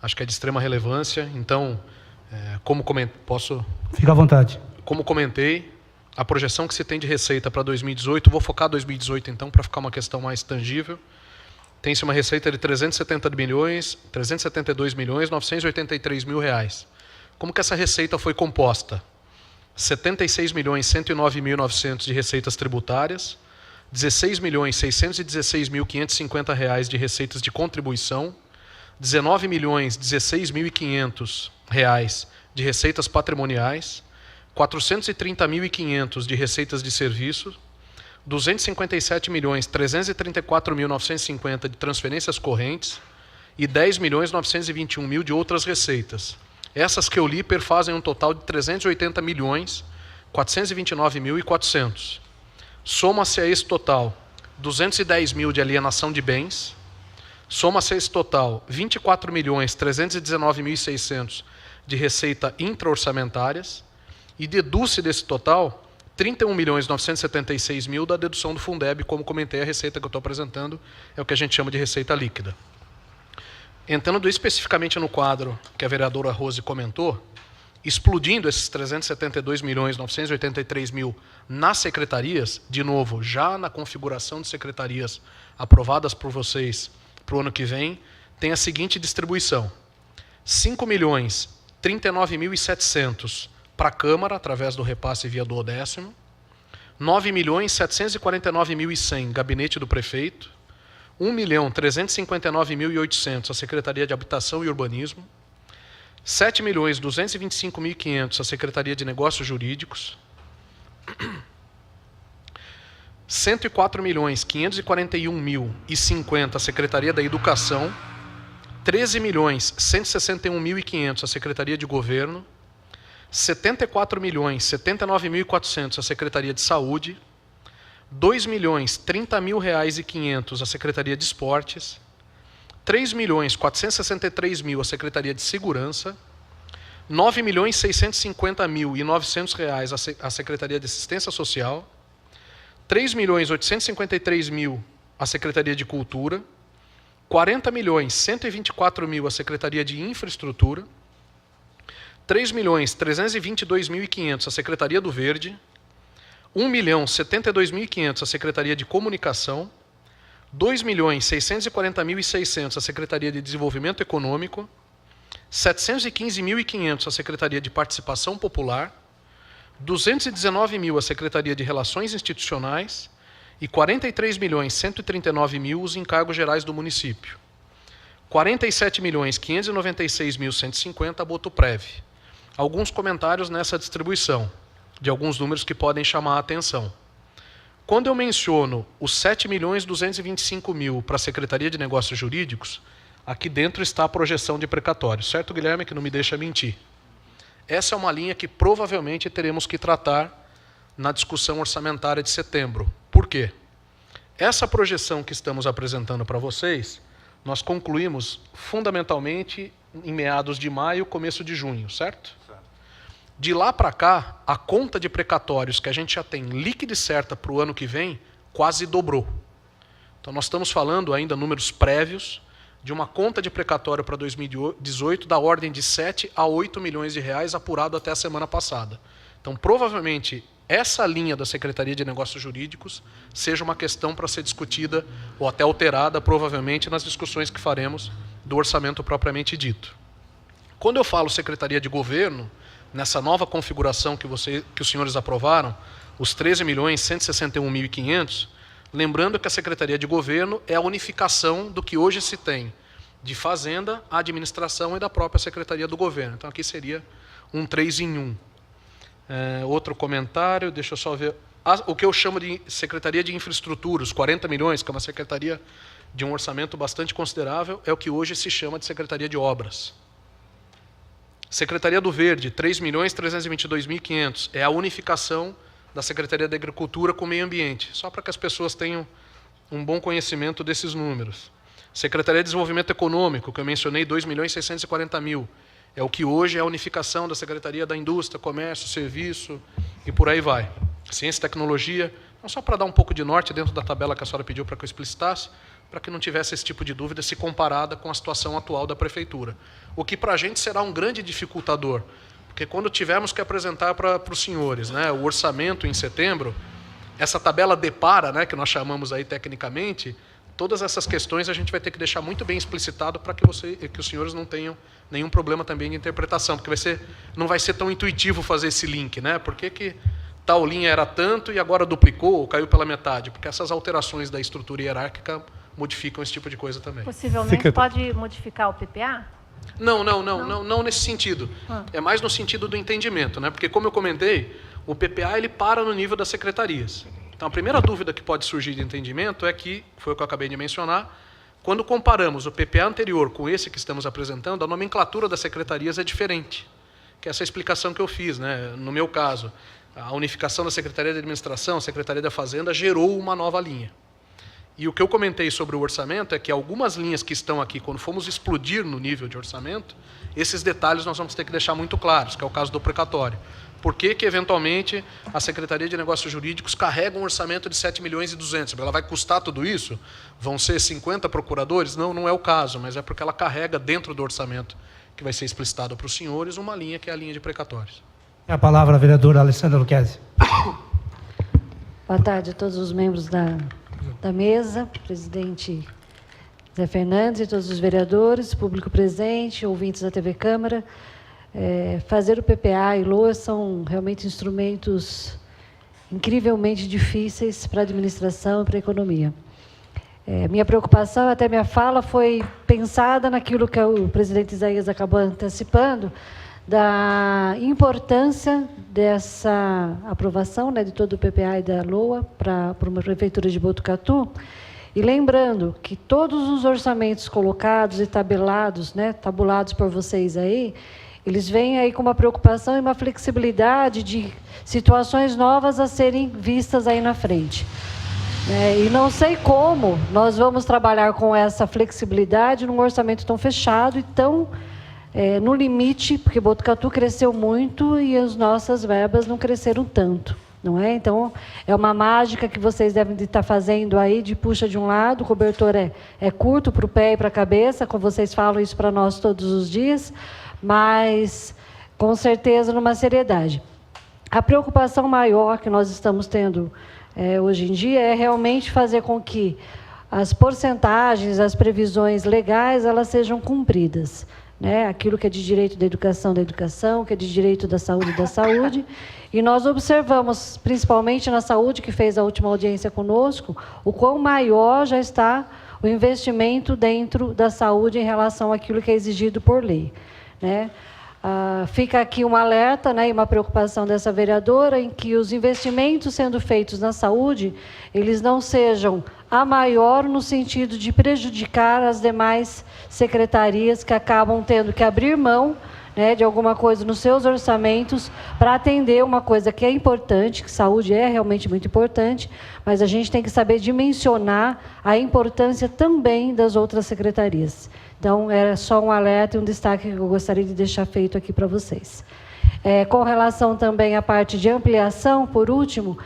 Acho que é de extrema relevância. Então, posso... Fica à vontade. Como comentei, a projeção que se tem de receita para 2018, vou focar 2018 então, para ficar uma questão mais tangível. Tem-se uma receita de 372.983 mil reais. Como que essa receita foi composta? 76.109.900 de receitas tributárias, 16.616.550 reais de receitas de contribuição, 19.016.500 reais de receitas patrimoniais, 430.500 de receitas de serviços, 257.334.950 de transferências correntes e 10.921.000 de outras receitas. Essas que eu li perfazem um total de 380 milhões 429.400. Soma-se a esse total 210 mil de alienação de bens, soma-se a esse total 24.319.600 de receita intra-orçamentárias e deduz-se desse total 31.976.000 da dedução do Fundeb. Como comentei, a receita que eu estou apresentando é o que a gente chama de receita líquida. Entrando especificamente no quadro que a vereadora Rose comentou, explodindo esses 372.983.000 nas secretarias, de novo, já na configuração de secretarias aprovadas por vocês para o ano que vem, tem a seguinte distribuição: 5.039.700 para a Câmara, através do repasse via duodécimo, 9.749.100 gabinete do prefeito, 1.359.800 a Secretaria de Habitação e Urbanismo, 7.225.500 a Secretaria de Negócios Jurídicos, 104.541.050 a Secretaria da Educação, 13.161.500 a Secretaria de Governo, 74.079.400 a Secretaria de Saúde, 2.030.000 a Secretaria de Esportes, 3.463.000 a Secretaria de Segurança, 9.650.900 a Secretaria de Assistência Social, 3.853.000 a Secretaria de Cultura, 40.124.000 a Secretaria de Infraestrutura, 3.322.500 a Secretaria do Verde, 1.072.500 a Secretaria de Comunicação, 2.640.600 a Secretaria de Desenvolvimento Econômico, 715.500 a Secretaria de Participação Popular, 219.000 a Secretaria de Relações Institucionais e 43.139.000 os encargos gerais do município. 47.596.150 a Botuprev. Alguns comentários nessa distribuição, de alguns números que podem chamar a atenção. Quando eu menciono os 7.225.000 para a Secretaria de Negócios Jurídicos, aqui dentro está a projeção de precatórios, certo, Guilherme, que não me deixa mentir. Essa é uma linha que provavelmente teremos que tratar na discussão orçamentária de setembro. Por quê? Essa projeção que estamos apresentando para vocês, nós concluímos fundamentalmente em meados de maio, começo de junho, certo? De lá para cá, a conta de precatórios que a gente já tem líquida e certa para o ano que vem, quase dobrou. Então nós estamos falando ainda números prévios de uma conta de precatório para 2018 da ordem de 7 a 8 milhões de reais apurado até a semana passada. Então provavelmente essa linha da Secretaria de Negócios Jurídicos seja uma questão para ser discutida ou até alterada provavelmente nas discussões que faremos do orçamento propriamente dito. Quando eu falo Secretaria de Governo, nessa nova configuração que os senhores aprovaram, os 13.161.500, lembrando que a Secretaria de Governo é a unificação do que hoje se tem de Fazenda, Administração e da própria Secretaria do Governo. Então aqui seria um 3 em 1. Outro comentário, deixa eu só ver. O que eu chamo de Secretaria de Infraestrutura, os 40 milhões, que é uma secretaria de um orçamento bastante considerável, é o que hoje se chama de Secretaria de Obras. Secretaria do Verde, 3.322.500, é a unificação da Secretaria da Agricultura com o Meio Ambiente, só para que as pessoas tenham um bom conhecimento desses números. Secretaria de Desenvolvimento Econômico, que eu mencionei, 2.640.000, é o que hoje é a unificação da Secretaria da Indústria, Comércio, Serviço e por aí vai. Ciência e Tecnologia, então, só para dar um pouco de norte dentro da tabela que a senhora pediu para que eu explicitasse, para que não tivesse esse tipo de dúvida se comparada com a situação atual da Prefeitura. O que para a gente será um grande dificultador, porque quando tivermos que apresentar para os senhores, né, o orçamento em setembro, essa tabela depara, né, que nós chamamos aí tecnicamente, todas essas questões a gente vai ter que deixar muito bem explicitado para que os senhores não tenham nenhum problema também de interpretação, porque não vai ser tão intuitivo fazer esse link, né? Por que tal linha era tanto e agora duplicou ou caiu pela metade? Porque essas alterações da estrutura hierárquica modificam esse tipo de coisa também. Possivelmente pode modificar o PPA? Não nesse sentido. É mais no sentido do entendimento, né? Porque, como eu comentei, o PPA ele para no nível das secretarias. Então, a primeira dúvida que pode surgir de entendimento é que, foi o que eu acabei de mencionar, quando comparamos o PPA anterior com esse que estamos apresentando, a nomenclatura das secretarias é diferente. Que é essa explicação que eu fiz, né? No meu caso, a unificação da Secretaria de Administração, Secretaria da Fazenda, gerou uma nova linha. E o que eu comentei sobre o orçamento é que algumas linhas que estão aqui, quando formos explodir no nível de orçamento, esses detalhes nós vamos ter que deixar muito claros, que é o caso do precatório. Por que que, eventualmente, a Secretaria de Negócios Jurídicos carrega um orçamento de 7 milhões e 200? Ela vai custar tudo isso? Vão ser 50 procuradores? Não, não é o caso, mas é porque ela carrega dentro do orçamento que vai ser explicitado para os senhores uma linha que é a linha de precatórios. A palavra a vereadora Alessandra Lucchesi. Boa tarde a todos os membros da mesa, presidente Zé Fernandes e todos os vereadores, público presente, ouvintes da TV Câmara. Fazer o PPA e LOA são realmente instrumentos incrivelmente difíceis para a administração e para a economia. Minha preocupação, até minha fala, foi pensada naquilo que o presidente Isaías acabou antecipando, da importância dessa aprovação, né, de todo o PPA e da LOA para uma prefeitura de Botucatu. E lembrando que todos os orçamentos colocados e tabulados, né, tabulados por vocês aí, eles vêm aí com uma preocupação e uma flexibilidade de situações novas a serem vistas aí na frente. E não sei como nós vamos trabalhar com essa flexibilidade num orçamento tão fechado e tão no limite, porque Botucatu cresceu muito e as nossas verbas não cresceram tanto, não é? Então, é uma mágica que vocês devem estar fazendo aí, de puxa de um lado, o cobertor é curto para o pé e para a cabeça, como vocês falam isso para nós todos os dias, mas, com certeza, numa seriedade. A preocupação maior que nós estamos tendo hoje em dia é realmente fazer com que as porcentagens, as previsões legais, elas sejam cumpridas. Aquilo que é de direito da educação, que é de direito da saúde, e nós observamos, principalmente na saúde, que fez a última audiência conosco, o quão maior já está o investimento dentro da saúde em relação àquilo que é exigido por lei. Fica aqui um alerta, e uma preocupação dessa vereadora, em que os investimentos sendo feitos na saúde, eles não sejam a maior no sentido de prejudicar as demais secretarias que acabam tendo que abrir mão de alguma coisa nos seus orçamentos para atender uma coisa que é importante, que saúde é realmente muito importante, mas a gente tem que saber dimensionar a importância também das outras secretarias. Então, era só um alerta e um destaque que eu gostaria de deixar feito aqui para vocês. Com relação também à parte de ampliação, por último,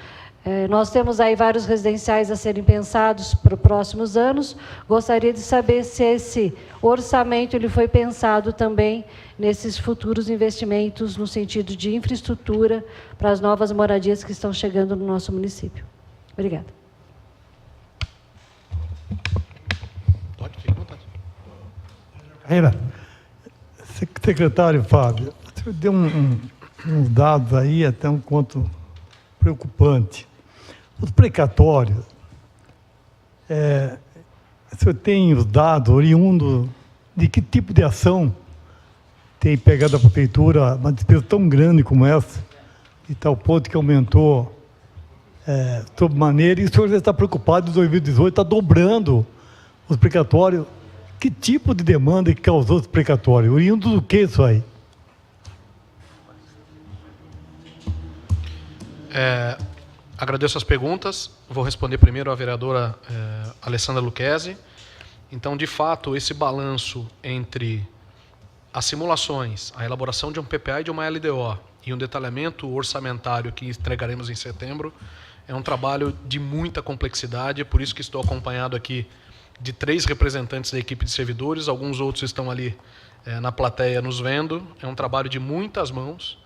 nós temos aí vários residenciais a serem pensados para os próximos anos. Gostaria de saber se esse orçamento ele foi pensado também nesses futuros investimentos no sentido de infraestrutura para as novas moradias que estão chegando no nosso município. Obrigada. Pode, fique à vontade. Carreira. Secretário Fábio, você deu uns dados aí até um quanto preocupante. Os precatórios, o senhor tem os dados oriundos de que tipo de ação tem pegado a prefeitura uma despesa tão grande como essa, de tal ponto que aumentou sob maneira, e o senhor já está preocupado em 2018, está dobrando os precatórios. Que tipo de demanda que causou esse precatório? Oriundo do que isso aí? Agradeço as perguntas. Vou responder primeiro à vereadora Alessandra Lucchesi. Então, de fato, esse balanço entre as simulações, a elaboração de um PPA e de uma LDO e um detalhamento orçamentário que entregaremos em setembro é um trabalho de muita complexidade, por isso que estou acompanhado aqui de 3 representantes da equipe de servidores, alguns outros estão ali na plateia nos vendo. É um trabalho de muitas mãos,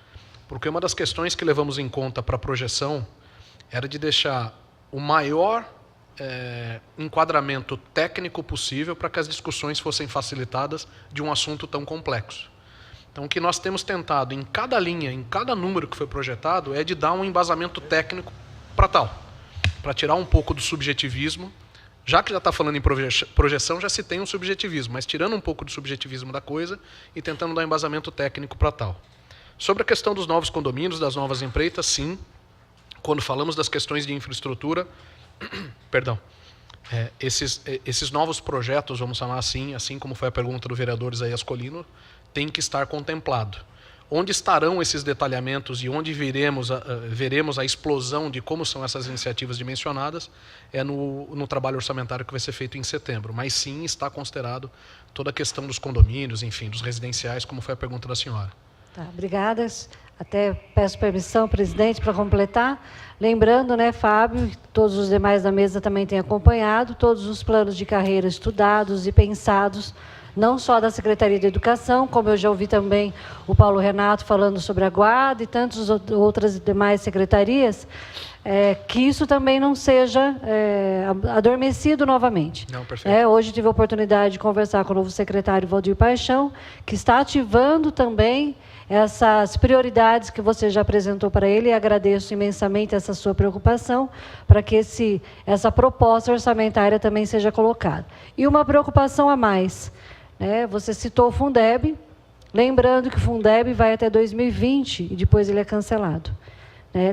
porque uma das questões que levamos em conta para a projeção era de deixar o maior enquadramento técnico possível para que as discussões fossem facilitadas de um assunto tão complexo. Então, o que nós temos tentado em cada linha, em cada número que foi projetado, é de dar um embasamento técnico para tal, para tirar um pouco do subjetivismo. Já que já está falando em projeção, já se tem um subjetivismo, mas tirando um pouco do subjetivismo da coisa e tentando dar um embasamento técnico para tal. Sobre a questão dos novos condomínios, das novas empreitas, sim. Quando falamos das questões de infraestrutura, perdão, esses novos projetos, vamos chamar assim como foi a pergunta do vereador Isaías Colino, tem que estar contemplado. Onde estarão esses detalhamentos e onde veremos a explosão de como são essas iniciativas dimensionadas é no trabalho orçamentário que vai ser feito em setembro. Mas sim está considerado toda a questão dos condomínios, enfim, dos residenciais, como foi a pergunta da senhora. Tá, obrigada. Até peço permissão, presidente, para completar. Lembrando, né, Fábio, todos os demais da mesa também têm acompanhado, todos os planos de carreira estudados e pensados, não só da Secretaria de Educação, como eu já ouvi também o Paulo Renato falando sobre a Guarda e tantas outras demais secretarias, que isso também não seja adormecido novamente. Não, perfeito. Hoje tive a oportunidade de conversar com o novo secretário Valdir Paixão, que está ativando também essas prioridades que você já apresentou para ele, e agradeço imensamente essa sua preocupação para que essa proposta orçamentária também seja colocada. E uma preocupação a mais, né? Você citou o Fundeb, lembrando que o Fundeb vai até 2020 e depois ele é cancelado.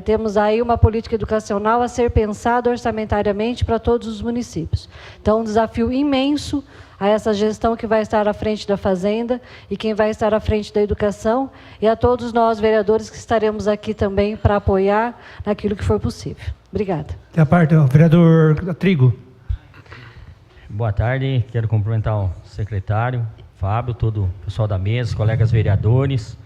Temos aí uma política educacional a ser pensada orçamentariamente para todos os municípios. Então, um desafio imenso a essa gestão que vai estar à frente da Fazenda e quem vai estar à frente da Educação, e a todos nós, vereadores, que estaremos aqui também para apoiar naquilo que for possível. Obrigada. Da parte do vereador Trigo. Boa tarde, quero cumprimentar o secretário, Fábio, todo o pessoal da mesa, os colegas vereadores.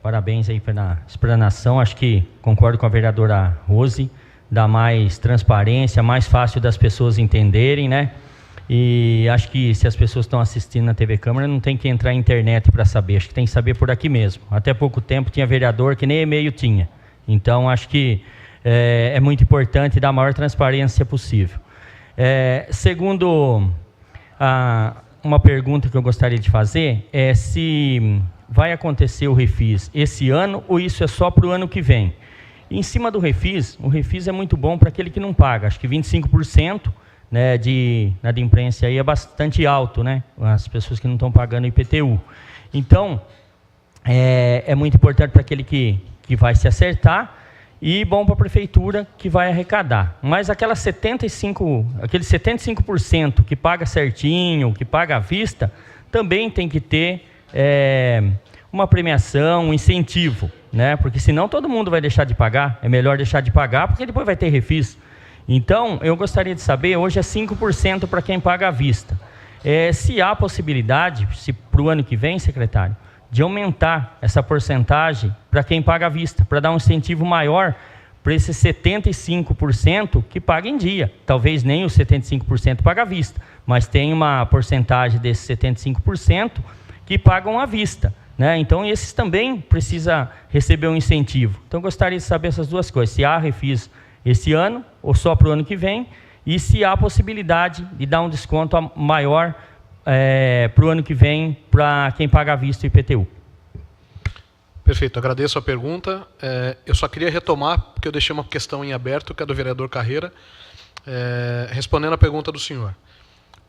Parabéns aí pela explanação, acho que concordo com a vereadora Rose, dá mais transparência, mais fácil das pessoas entenderem, né? E acho que se as pessoas estão assistindo na TV Câmara, não tem que entrar na internet para saber, acho que tem que saber por aqui mesmo. Até pouco tempo tinha vereador que nem e-mail tinha. Então, acho que é muito importante dar a maior transparência possível. Segundo, uma pergunta que eu gostaria de fazer é se vai acontecer o refis esse ano ou isso é só para o ano que vem. E em cima do refis, o refis é muito bom para aquele que não paga, acho que 25%, né, de imprensa aí é bastante alto, né? As pessoas que não estão pagando IPTU. Então, é muito importante para aquele que vai se acertar e bom para a prefeitura que vai arrecadar. Mas aqueles 75% que paga certinho, que paga à vista, também tem que ter uma premiação, um incentivo, né? Porque senão todo mundo vai deixar de pagar. É melhor deixar de pagar porque depois vai ter refis. Então, eu gostaria de saber, hoje é 5% para quem paga à vista. Se há possibilidade, se para o ano que vem, secretário, de aumentar essa porcentagem para quem paga à vista, para dar um incentivo maior para esses 75% que paga em dia. Talvez nem os 75% paga à vista, mas tem uma porcentagem desses 75% que pagam à vista, né? Então, esses também precisam receber um incentivo. Então, eu gostaria de saber essas duas coisas, se há refis esse ano ou só para o ano que vem, e se há possibilidade de dar um desconto maior para o ano que vem para quem paga à vista o IPTU. Perfeito, agradeço a pergunta. Eu só queria retomar, porque eu deixei uma questão em aberto, que é do vereador Carreira, respondendo a pergunta do senhor.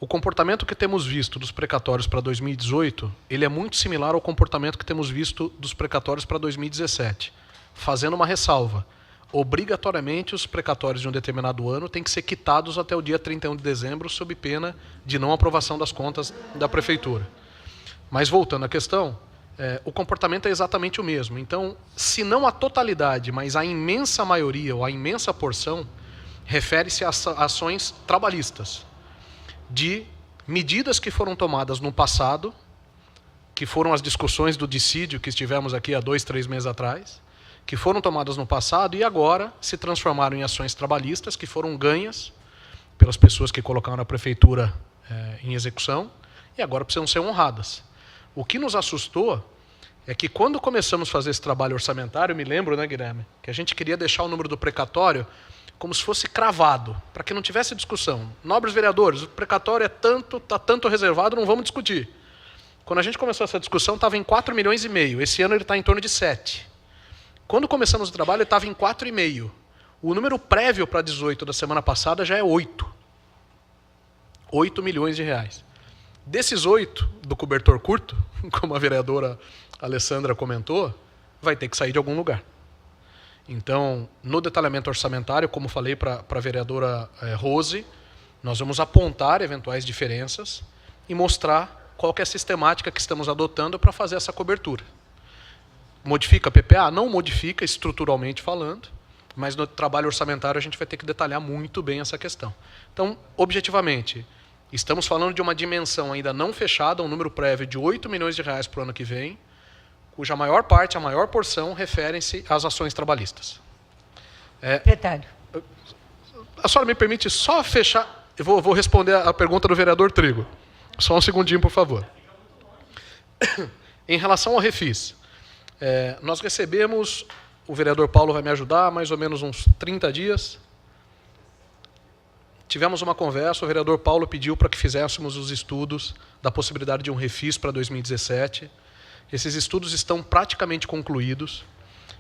O comportamento que temos visto dos precatórios para 2018, ele é muito similar ao comportamento que temos visto dos precatórios para 2017, fazendo uma ressalva. Obrigatoriamente, os precatórios de um determinado ano têm que ser quitados até o dia 31 de dezembro, sob pena de não aprovação das contas da prefeitura. Mas, voltando à questão, o comportamento é exatamente o mesmo. Então, se não a totalidade, mas a imensa maioria ou a imensa porção, refere-se a ações trabalhistas, de medidas que foram tomadas no passado, que foram as discussões do dissídio que estivemos aqui há 2, 3 meses atrás, que foram tomadas no passado e agora se transformaram em ações trabalhistas que foram ganhas pelas pessoas que colocaram a prefeitura em execução e agora precisam ser honradas. O que nos assustou é que quando começamos a fazer esse trabalho orçamentário, eu me lembro, né, Guilherme, que a gente queria deixar o número do precatório como se fosse cravado, para que não tivesse discussão. Nobres vereadores, o precatório é tanto, está tanto reservado, não vamos discutir. Quando a gente começou essa discussão, estava em 4,5 milhões. Esse ano ele está em torno de 7. Quando começamos o trabalho, ele estava em 4,5. O número prévio para 18 da semana passada já é 8. 8 milhões de reais. Desses 8, do cobertor curto, como a vereadora Alessandra comentou, vai ter que sair de algum lugar. Então, no detalhamento orçamentário, como falei para a vereadora Rose, nós vamos apontar eventuais diferenças e mostrar qual que é a sistemática que estamos adotando para fazer essa cobertura. Modifica a PPA? Não modifica estruturalmente falando, mas no trabalho orçamentário a gente vai ter que detalhar muito bem essa questão. Então, objetivamente, estamos falando de uma dimensão ainda não fechada, um número prévio de 8 milhões de reais para o ano que vem, cuja maior parte, a maior porção, referem-se às ações trabalhistas. Secretário. A senhora me permite só fechar? Eu vou responder a pergunta do vereador Trigo. Só um segundinho, por favor. Em relação ao refis, nós recebemos, o vereador Paulo vai me ajudar, mais ou menos uns 30 dias. Tivemos uma conversa, o vereador Paulo pediu para que fizéssemos os estudos da possibilidade de um refis para 2017. Esses estudos estão praticamente concluídos,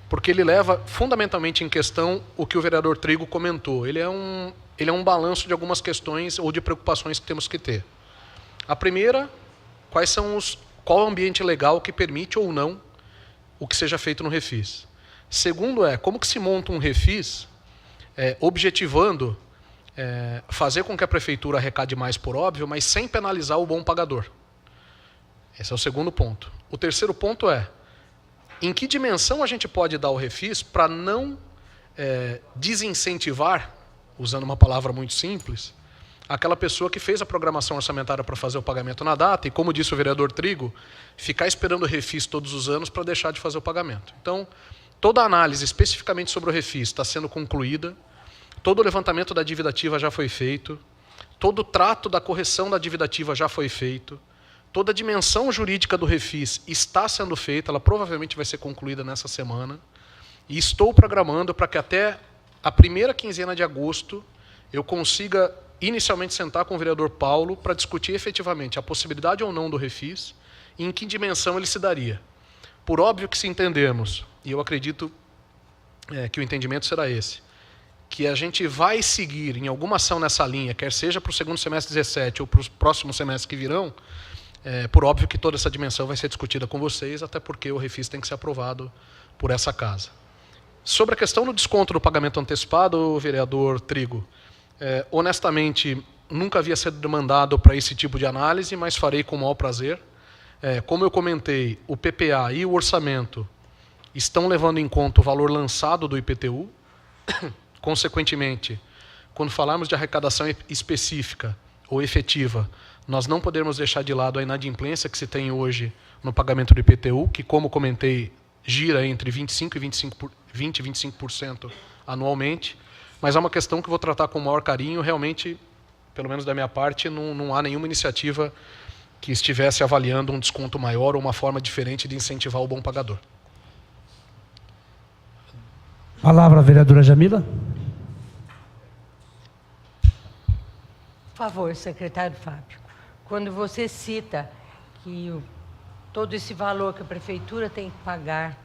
porque ele leva fundamentalmente em questão o que o vereador Trigo comentou. Ele é um balanço de algumas questões ou de preocupações que temos que ter. A primeira, qual é o ambiente legal que permite ou não o que seja feito no refis. Segundo como que se monta um refis, objetivando fazer com que a prefeitura arrecade mais por óbvio, mas sem penalizar o bom pagador. Esse é o segundo ponto. O terceiro ponto em que dimensão a gente pode dar o refis para não desincentivar, usando uma palavra muito simples, aquela pessoa que fez a programação orçamentária para fazer o pagamento na data e, como disse o vereador Trigo, ficar esperando o refis todos os anos para deixar de fazer o pagamento. Então, toda a análise especificamente sobre o refis está sendo concluída, todo o levantamento da dívida ativa já foi feito, todo o trato da correção da dívida ativa já foi feito, toda a dimensão jurídica do refis está sendo feita, ela provavelmente vai ser concluída nessa semana, e estou programando para que até a primeira quinzena de agosto eu consiga inicialmente sentar com o vereador Paulo para discutir efetivamente a possibilidade ou não do refis e em que dimensão ele se daria. Por óbvio que se entendermos, e eu acredito que o entendimento será esse, que a gente vai seguir em alguma ação nessa linha, quer seja para o segundo semestre 17 ou para os próximos semestres que virão, por óbvio que toda essa dimensão vai ser discutida com vocês, até porque o refis tem que ser aprovado por essa casa. Sobre a questão do desconto do pagamento antecipado, vereador Trigo, honestamente, nunca havia sido demandado para esse tipo de análise, mas farei com o maior prazer. Como eu comentei, o PPA e o orçamento estão levando em conta o valor lançado do IPTU. Consequentemente, quando falarmos de arrecadação específica ou efetiva, nós não podemos deixar de lado a inadimplência que se tem hoje no pagamento do IPTU, que, como comentei, gira entre 20% e 25% anualmente, mas é uma questão que vou tratar com o maior carinho. Realmente, pelo menos da minha parte, não há nenhuma iniciativa que estivesse avaliando um desconto maior ou uma forma diferente de incentivar o bom pagador. Palavra, vereadora Jamila. Por favor, secretário Fábio. Quando você cita que todo esse valor que a prefeitura tem que pagar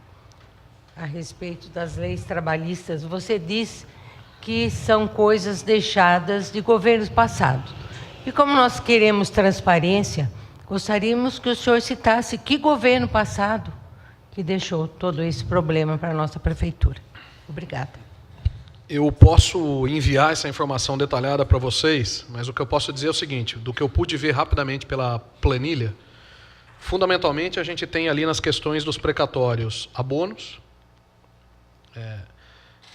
a respeito das leis trabalhistas, você diz que são coisas deixadas de governos passados. E como nós queremos transparência, gostaríamos que o senhor citasse que governo passado que deixou todo esse problema para a nossa prefeitura. Obrigada. Eu posso enviar essa informação detalhada para vocês, mas o que eu posso dizer é o seguinte, do que eu pude ver rapidamente pela planilha, fundamentalmente a gente tem ali nas questões dos precatórios abonos,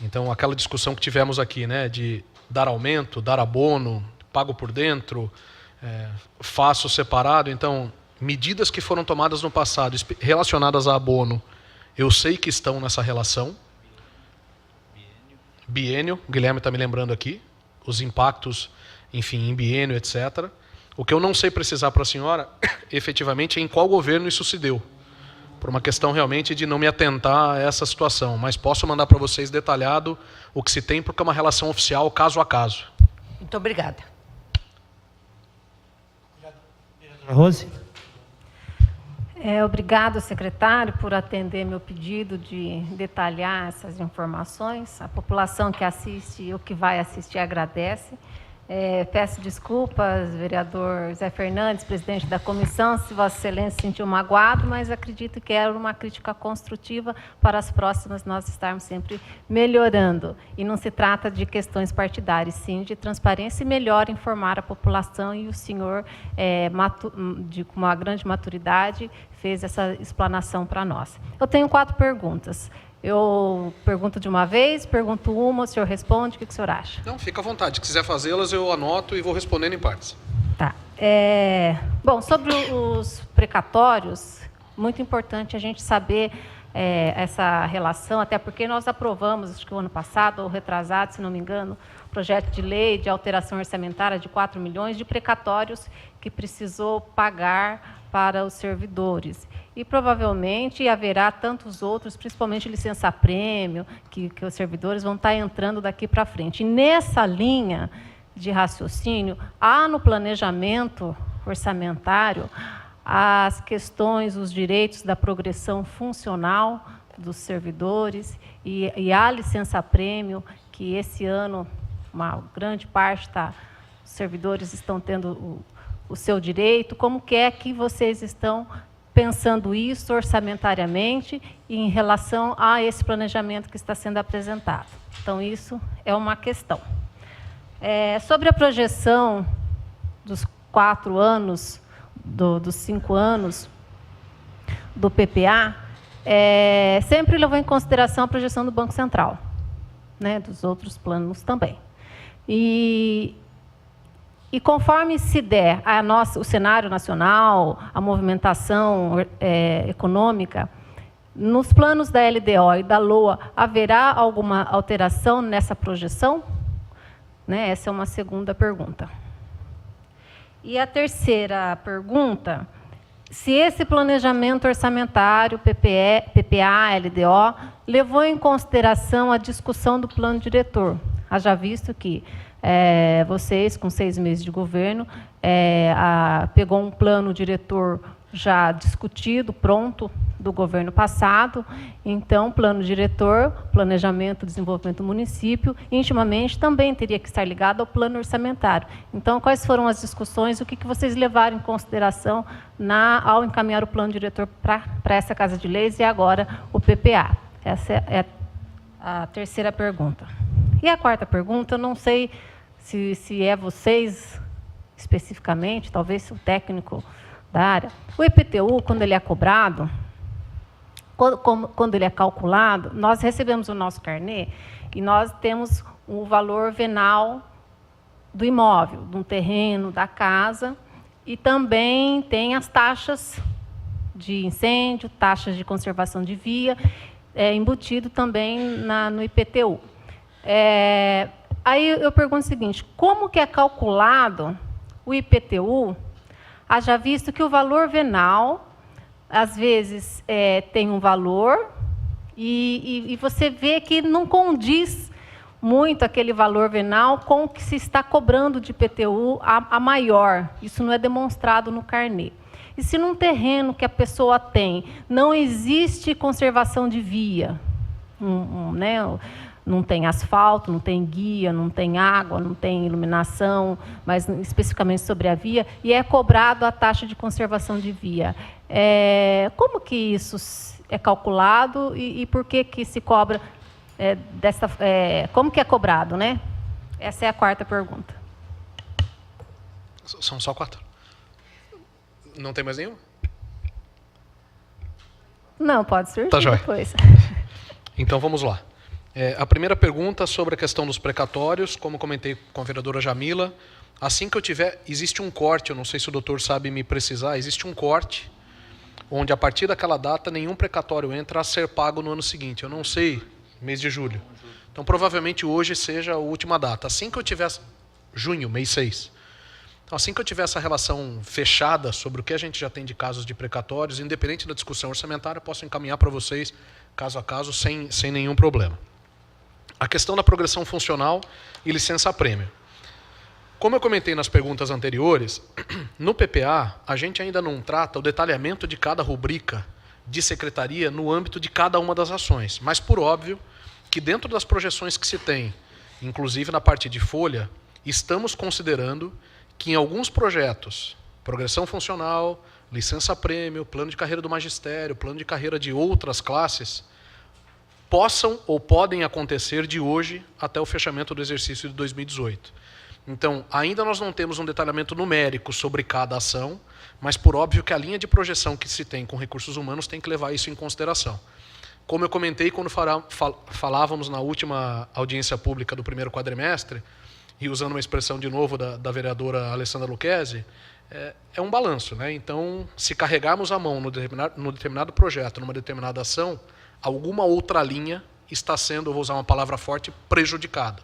então aquela discussão que tivemos aqui, né, de dar aumento, dar abono, pago por dentro, faço separado, então medidas que foram tomadas no passado relacionadas a abono, eu sei que estão nessa relação. Biênio, o Guilherme está me lembrando aqui, os impactos, enfim, em biênio, etc. O que eu não sei precisar para a senhora, efetivamente, é em qual governo isso se deu. Por uma questão realmente de não me atentar a essa situação. Mas posso mandar para vocês detalhado o que se tem, porque é uma relação oficial, caso a caso. Muito obrigada. Rose. Obrigado, secretário, por atender meu pedido de detalhar essas informações. A população que assiste ou que vai assistir agradece. Peço desculpas, vereador Zé Fernandes, presidente da comissão, se Vossa Excelência se sentiu magoado, mas acredito que era uma crítica construtiva para as próximas nós estarmos sempre melhorando. E não se trata de questões partidárias, sim de transparência e melhor informar a população, e o senhor, com uma grande maturidade, fez essa explanação para nós. Eu tenho 4 perguntas. Eu pergunto de uma vez, pergunto uma, o senhor responde, o que o senhor acha? Não, fica à vontade. Se quiser fazê-las, eu anoto e vou respondendo em partes. Tá. Bom, sobre os precatórios, muito importante a gente saber essa relação, até porque nós aprovamos, acho que o ano passado, ou retrasado, se não me engano, projeto de lei de alteração orçamentária de 4 milhões de precatórios que precisou pagar para os servidores. E provavelmente haverá tantos outros, principalmente licença-prêmio, que os servidores vão estar entrando daqui para frente. E nessa linha de raciocínio, há no planejamento orçamentário as questões, os direitos da progressão funcional dos servidores e a licença-prêmio, que esse ano, uma grande parte os servidores estão tendo o seu direito. Como que é que vocês estão pensando isso orçamentariamente em relação a esse planejamento que está sendo apresentado? Então, isso é uma questão. Sobre a projeção dos 4 anos, dos 5 anos do PPA, sempre levou em consideração a projeção do Banco Central, né, dos outros planos também. E conforme se der o cenário nacional, a movimentação econômica, nos planos da LDO e da LOA, haverá alguma alteração nessa projeção? Né? Essa é uma segunda pergunta. E a terceira pergunta, se esse planejamento orçamentário, PPA, LDO, levou em consideração a discussão do plano diretor. Haja visto que vocês, com 6 meses de governo, pegou um plano diretor já discutido, pronto, do governo passado. Então, plano diretor, planejamento e desenvolvimento do município, intimamente também teria que estar ligado ao plano orçamentário. Então, quais foram as discussões, o que vocês levaram em consideração ao encaminhar o plano diretor para essa Casa de Leis e agora o PPA? Essa é a terceira pergunta. E a quarta pergunta, eu não sei se é vocês especificamente, talvez o técnico da área. O IPTU, quando ele é cobrado, quando ele é calculado, nós recebemos o nosso carnê e nós temos o valor venal do imóvel, de um terreno, da casa, e também tem as taxas de incêndio, taxas de conservação de via, embutido também no IPTU. Aí eu pergunto o seguinte, como que é calculado o IPTU, haja visto que o valor venal, às vezes, tem um valor e você vê que não condiz muito aquele valor venal com o que se está cobrando de IPTU a maior. Isso não é demonstrado no carnê. E se num terreno que a pessoa tem não existe conservação de via, né? Não tem asfalto, não tem guia, não tem água, não tem iluminação, mas especificamente sobre a via, e é cobrado a taxa de conservação de via. Como que isso é calculado e por que se cobra como que é cobrado, né? Essa é a quarta pergunta. São só 4? Não tem mais nenhuma? Não, pode surgir depois. Então, vamos lá. A primeira pergunta sobre a questão dos precatórios, como comentei com a vereadora Jamila, assim que eu tiver, existe um corte, eu não sei se o doutor sabe me precisar, existe um corte, onde a partir daquela data nenhum precatório entra a ser pago no ano seguinte. Eu não sei, mês de julho. Então, provavelmente hoje seja a última data. Assim que eu tiver, junho, mês 6. Então, assim que eu tiver essa relação fechada sobre o que a gente já tem de casos de precatórios, independente da discussão orçamentária, eu posso encaminhar para vocês, caso a caso, sem nenhum problema. A questão da progressão funcional e licença-prêmio. Como eu comentei nas perguntas anteriores, no PPA, a gente ainda não trata o detalhamento de cada rubrica de secretaria no âmbito de cada uma das ações. Mas, por óbvio, que dentro das projeções que se tem, inclusive na parte de folha, estamos considerando que em alguns projetos, progressão funcional, licença-prêmio, plano de carreira do magistério, plano de carreira de outras classes, possam ou podem acontecer de hoje até o fechamento do exercício de 2018. Então, ainda nós não temos um detalhamento numérico sobre cada ação, mas por óbvio que a linha de projeção que se tem com recursos humanos tem que levar isso em consideração. Como eu comentei quando falávamos na última audiência pública do primeiro quadrimestre, e usando uma expressão de novo da vereadora Alessandra Lucchesi, é um balanço, né? Então, se carregarmos a mão no determinado projeto, numa determinada ação, alguma outra linha está sendo, eu vou usar uma palavra forte, prejudicada.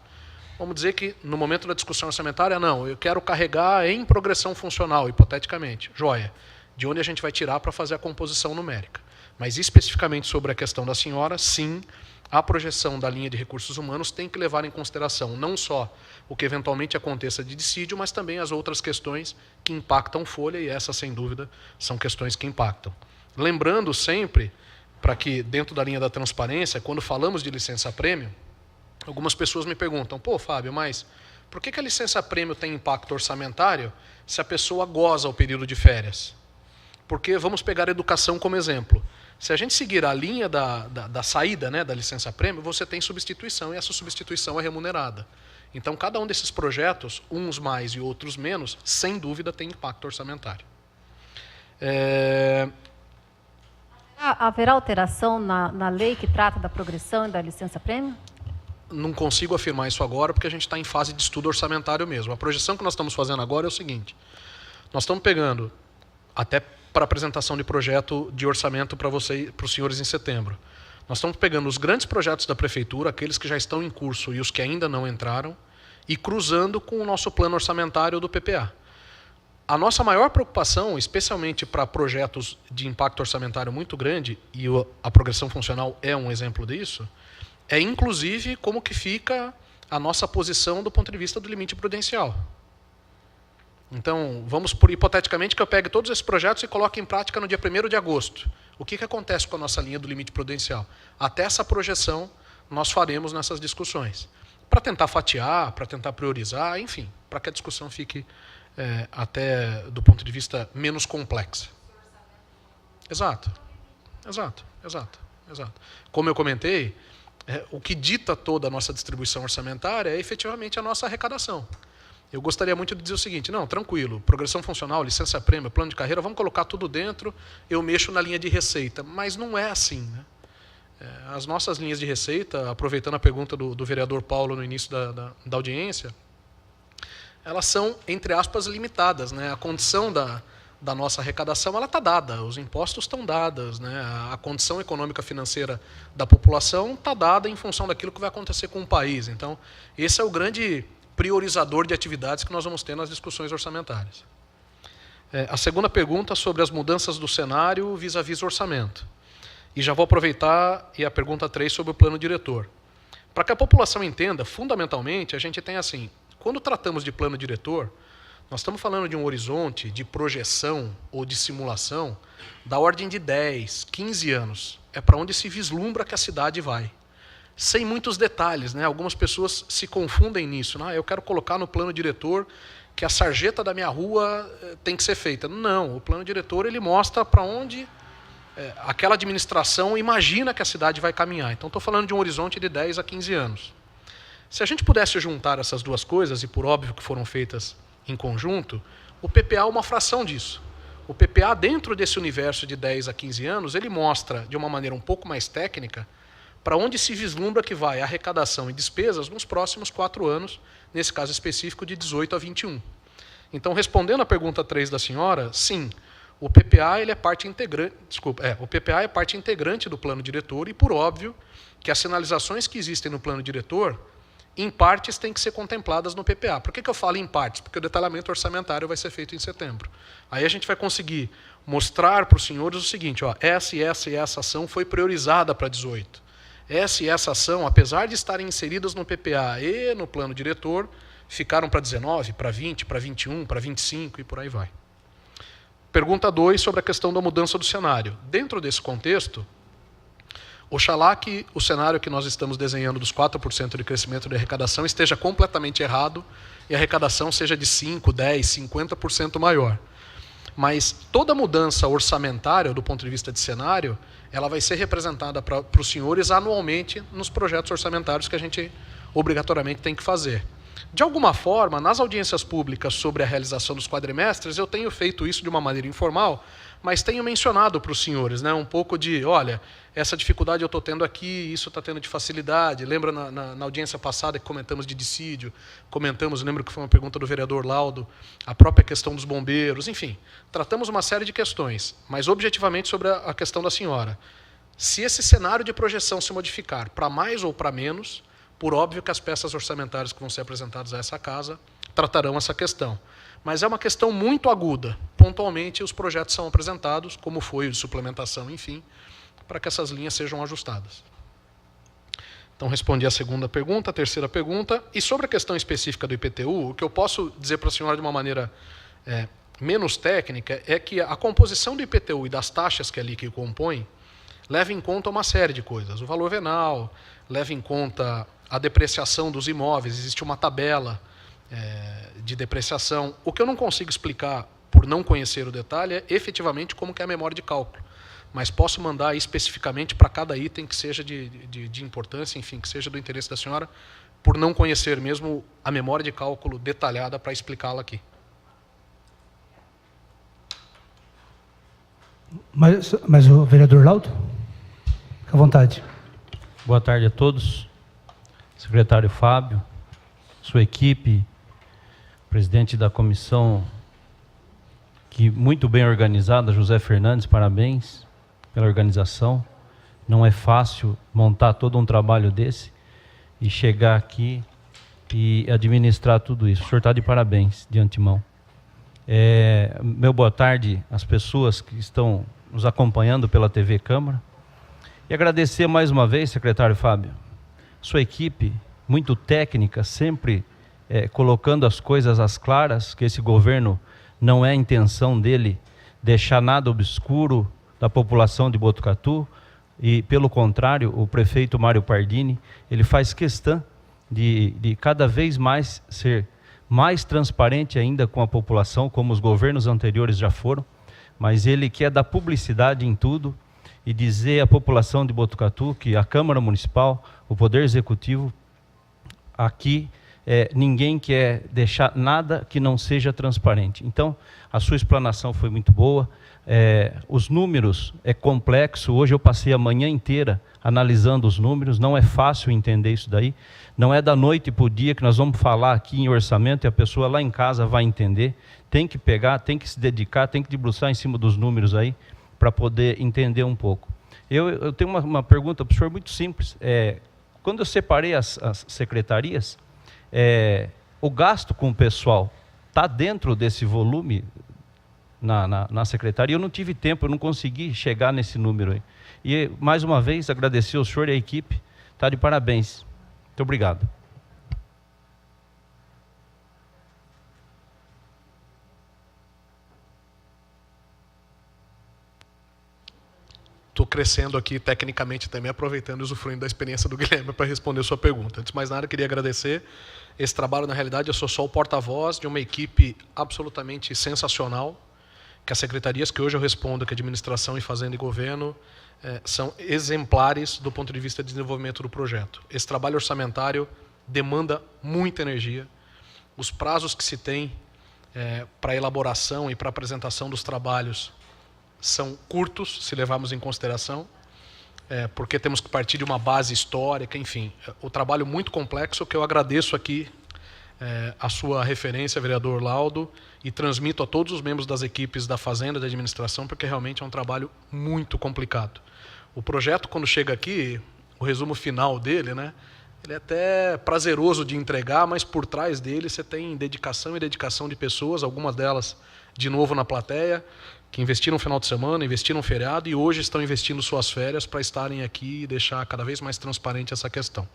Vamos dizer que, no momento da discussão orçamentária, não, eu quero carregar em progressão funcional, hipoteticamente. Joia. De onde a gente vai tirar para fazer a composição numérica? Mas, especificamente sobre a questão da senhora, sim, a projeção da linha de recursos humanos tem que levar em consideração não só o que eventualmente aconteça de dissídio, mas também as outras questões que impactam folha, e essas, sem dúvida, são questões que impactam. Lembrando sempre, para que, dentro da linha da transparência, quando falamos de licença-prêmio, algumas pessoas me perguntam, pô, Fábio, mas por que a licença-prêmio tem impacto orçamentário se a pessoa goza o período de férias? Porque, vamos pegar a educação como exemplo. Se a gente seguir a linha da saída, né, da licença-prêmio, você tem substituição, e essa substituição é remunerada. Então, cada um desses projetos, uns mais e outros menos, sem dúvida tem impacto orçamentário. Haverá alteração na lei que trata da progressão e da licença-prêmio? Não consigo afirmar isso agora, porque a gente está em fase de estudo orçamentário mesmo. A projeção que nós estamos fazendo agora é o seguinte: nós estamos pegando, até para apresentação de projeto de orçamento para os senhores em setembro, nós estamos pegando os grandes projetos da Prefeitura, aqueles que já estão em curso e os que ainda não entraram, e cruzando com o nosso plano orçamentário do PPA. A nossa maior preocupação, especialmente para projetos de impacto orçamentário muito grande, e a progressão funcional é um exemplo disso, é inclusive como que fica a nossa posição do ponto de vista do limite prudencial. Então, vamos por hipoteticamente que eu pegue todos esses projetos e coloque em prática no dia 1º de agosto. O que acontece com a nossa linha do limite prudencial? Até essa projeção nós faremos nessas discussões. Para tentar fatiar, para tentar priorizar, enfim, para que a discussão fique até do ponto de vista menos complexa. Exato. Como eu comentei, o que dita toda a nossa distribuição orçamentária é efetivamente a nossa arrecadação. Eu gostaria muito de dizer o seguinte, não, tranquilo, progressão funcional, licença-prêmio, plano de carreira, vamos colocar tudo dentro, eu mexo na linha de receita. Mas não é assim, né? As nossas linhas de receita, aproveitando a pergunta do vereador Paulo no início da audiência, elas são, entre aspas, limitadas, né? A condição da nossa arrecadação ela está dada, os impostos estão dados, né? A condição econômica financeira da população está dada em função daquilo que vai acontecer com o país. Então, esse é o grande priorizador de atividades que nós vamos ter nas discussões orçamentárias. A segunda pergunta sobre as mudanças do cenário vis-à-vis o orçamento. E já vou aproveitar a pergunta 3 sobre o plano diretor. Para que a população entenda, fundamentalmente, a gente tem assim, quando tratamos de plano diretor, nós estamos falando de um horizonte de projeção ou de simulação da ordem de 10, 15 anos. É para onde se vislumbra que a cidade vai. Sem muitos detalhes, né? Algumas pessoas se confundem nisso. Né? Eu quero colocar no plano diretor que a sarjeta da minha rua tem que ser feita. Não, o plano diretor ele mostra para onde aquela administração imagina que a cidade vai caminhar. Então, estou falando de um horizonte de 10 a 15 anos. Se a gente pudesse juntar essas duas coisas, e por óbvio que foram feitas em conjunto, o PPA é uma fração disso. O PPA, dentro desse universo de 10 a 15 anos, ele mostra, de uma maneira um pouco mais técnica, para onde se vislumbra que vai a arrecadação e despesas nos próximos 4 anos, nesse caso específico de 18 a 21. Então, respondendo à pergunta 3 da senhora, sim, o PPA ele é parte integrante, o PPA é parte integrante do plano diretor e, por óbvio, que as sinalizações que existem no plano diretor, em partes, têm que ser contempladas no PPA. Por que eu falo em partes? Porque o detalhamento orçamentário vai ser feito em setembro. Aí a gente vai conseguir mostrar para os senhores o seguinte, ó, essa e essa ação foi priorizada para 18. Essa e essa ação, apesar de estarem inseridas no PPA e no plano diretor, ficaram para 19, para 20, para 21, para 25 e por aí vai. Pergunta 2 sobre a questão da mudança do cenário. Dentro desse contexto, Oxalá que o cenário que nós estamos desenhando dos 4% de crescimento de arrecadação esteja completamente errado e a arrecadação seja de 5%, 10%, 50% maior. Mas toda mudança orçamentária, do ponto de vista de cenário, ela vai ser representada para os senhores anualmente nos projetos orçamentários que a gente obrigatoriamente tem que fazer. De alguma forma, nas audiências públicas sobre a realização dos quadrimestres, eu tenho feito isso de uma maneira informal, mas tenho mencionado para os senhores, né, um pouco de, olha, essa dificuldade eu estou tendo aqui, isso está tendo de facilidade. Lembra na audiência passada que comentamos de dissídio, comentamos, lembro que foi uma pergunta do vereador Laudo, a própria questão dos bombeiros, enfim, tratamos uma série de questões, mas objetivamente sobre a questão da senhora. Se esse cenário de projeção se modificar para mais ou para menos, por óbvio que as peças orçamentárias que vão ser apresentadas a essa casa tratarão essa questão. Mas é uma questão muito aguda. Pontualmente, os projetos são apresentados, como foi o de suplementação, enfim, para que essas linhas sejam ajustadas. Então, respondi a segunda pergunta, a terceira pergunta. E sobre a questão específica do IPTU, o que eu posso dizer para a senhora de uma maneira menos técnica é que a composição do IPTU e das taxas que ali que compõem leva em conta uma série de coisas. O valor venal, leva em conta a depreciação dos imóveis, existe uma tabela de depreciação. O que eu não consigo explicar, por não conhecer o detalhe, é efetivamente como que é a memória de cálculo. Mas posso mandar especificamente para cada item que seja de importância, enfim, que seja do interesse da senhora, por não conhecer mesmo a memória de cálculo detalhada para explicá-la aqui. Mas o vereador Laudo? Fique à vontade. Boa tarde a todos. Secretário Fábio, sua equipe, presidente da comissão, que muito bem organizada, José Fernandes, parabéns pela organização. Não é fácil montar todo um trabalho desse e chegar aqui e administrar tudo isso. O senhor está de parabéns, de antemão. Meu boa tarde às pessoas que estão nos acompanhando pela TV Câmara. E agradecer mais uma vez, secretário Fábio, sua equipe, muito técnica, sempre colocando as coisas às claras, que esse governo não é a intenção dele deixar nada obscuro da população de Botucatu, e pelo contrário, o prefeito Mário Pardini, ele faz questão de cada vez mais ser mais transparente ainda com a população, como os governos anteriores já foram, mas ele quer dar publicidade em tudo e dizer à população de Botucatu que a Câmara Municipal, o Poder Executivo, aqui ninguém quer deixar nada que não seja transparente. Então, a sua explanação foi muito boa, os números é complexo, hoje eu passei a manhã inteira analisando os números, não é fácil entender isso daí, não é da noite para o dia que nós vamos falar aqui em orçamento e a pessoa lá em casa vai entender, tem que pegar, tem que se dedicar, tem que debruçar em cima dos números aí, para poder entender um pouco. Eu tenho uma pergunta para o senhor muito simples. Quando eu separei as secretarias, o gasto com o pessoal está dentro desse volume na secretaria? Eu não tive tempo, eu não consegui chegar nesse número aí. E, mais uma vez, agradecer ao senhor e à equipe. Está de parabéns. Muito obrigado. Estou crescendo aqui tecnicamente também, aproveitando e usufruindo da experiência do Guilherme para responder a sua pergunta. Antes de mais nada, queria agradecer esse trabalho. Na realidade, eu sou só o porta-voz de uma equipe absolutamente sensacional, que as secretarias que hoje eu respondo, que é Administração e Fazenda e Governo, são exemplares do ponto de vista de desenvolvimento do projeto. Esse trabalho orçamentário demanda muita energia. Os prazos que se tem para elaboração e para apresentação dos trabalhos são curtos, se levarmos em consideração, porque temos que partir de uma base histórica, enfim. O trabalho muito complexo, que eu agradeço aqui a sua referência, vereador Laudo, e transmito a todos os membros das equipes da Fazenda, da Administração, porque realmente é um trabalho muito complicado. O projeto, quando chega aqui, o resumo final dele, né, ele é até prazeroso de entregar, mas por trás dele você tem dedicação e dedicação de pessoas, algumas delas, de novo na plateia, que investiram no final de semana, investiram no feriado e hoje estão investindo suas férias para estarem aqui e deixar cada vez mais transparente essa questão.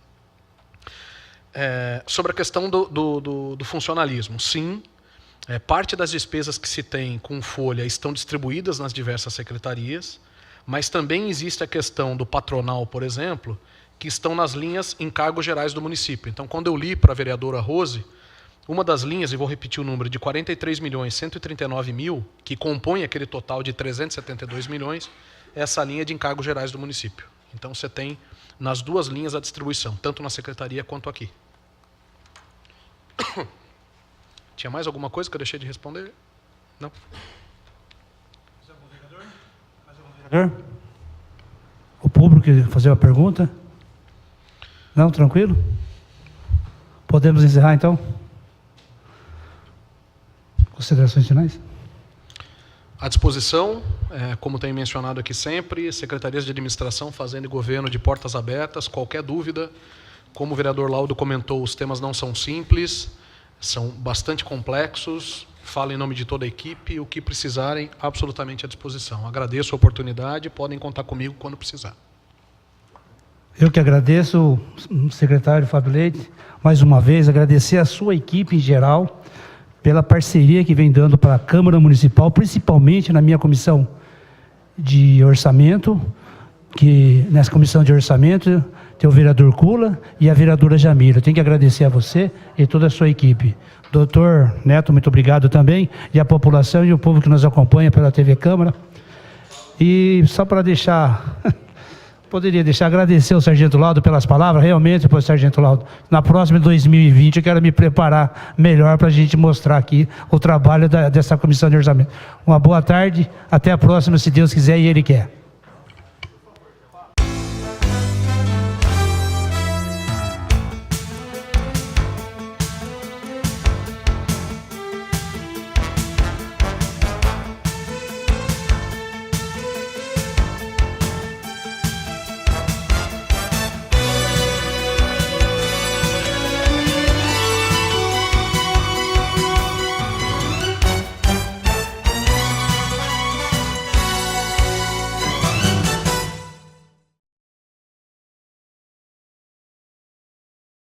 Sobre a questão do funcionalismo, sim, parte das despesas que se tem com folha estão distribuídas nas diversas secretarias, Mas também existe a questão do patronal, por exemplo, que estão nas linhas encargos gerais do município. Então, quando eu li para a vereadora Rose, uma das linhas, e vou repetir o número, de 43.139.000, que compõe aquele total de 372 milhões, é essa linha de encargos gerais do município. Então, você tem nas duas linhas a distribuição, tanto na secretaria quanto aqui. Tinha mais alguma coisa que eu deixei de responder? Não? O público quer fazer uma pergunta? Não? Tranquilo? Podemos encerrar, então? Considerações finais? À disposição, como tenho mencionado aqui sempre, secretarias de administração, fazenda e governo de portas abertas, qualquer dúvida. Como o vereador Laudo comentou, os temas não são simples, são bastante complexos. Falo em nome de toda a equipe, o que precisarem, absolutamente à disposição. Agradeço a oportunidade, podem contar comigo quando precisar. Eu que agradeço, secretário Fábio Leite, mais uma vez, agradecer a sua equipe em geral, pela parceria que vem dando para a Câmara Municipal, principalmente na minha comissão de orçamento, que nessa comissão de orçamento tem o vereador Cula e a vereadora Jamila. Eu tenho que agradecer a você e toda a sua equipe. Doutor Neto, muito obrigado também, e a população e o povo que nos acompanha pela TV Câmara. E só para deixar, poderia deixar, agradecer ao Sargento Laudo pelas palavras, realmente, pois, Sargento Laudo, na próxima 2020 eu quero me preparar melhor para a gente mostrar aqui o trabalho dessa comissão de orçamento. Uma boa tarde, até a próxima, se Deus quiser e Ele quer.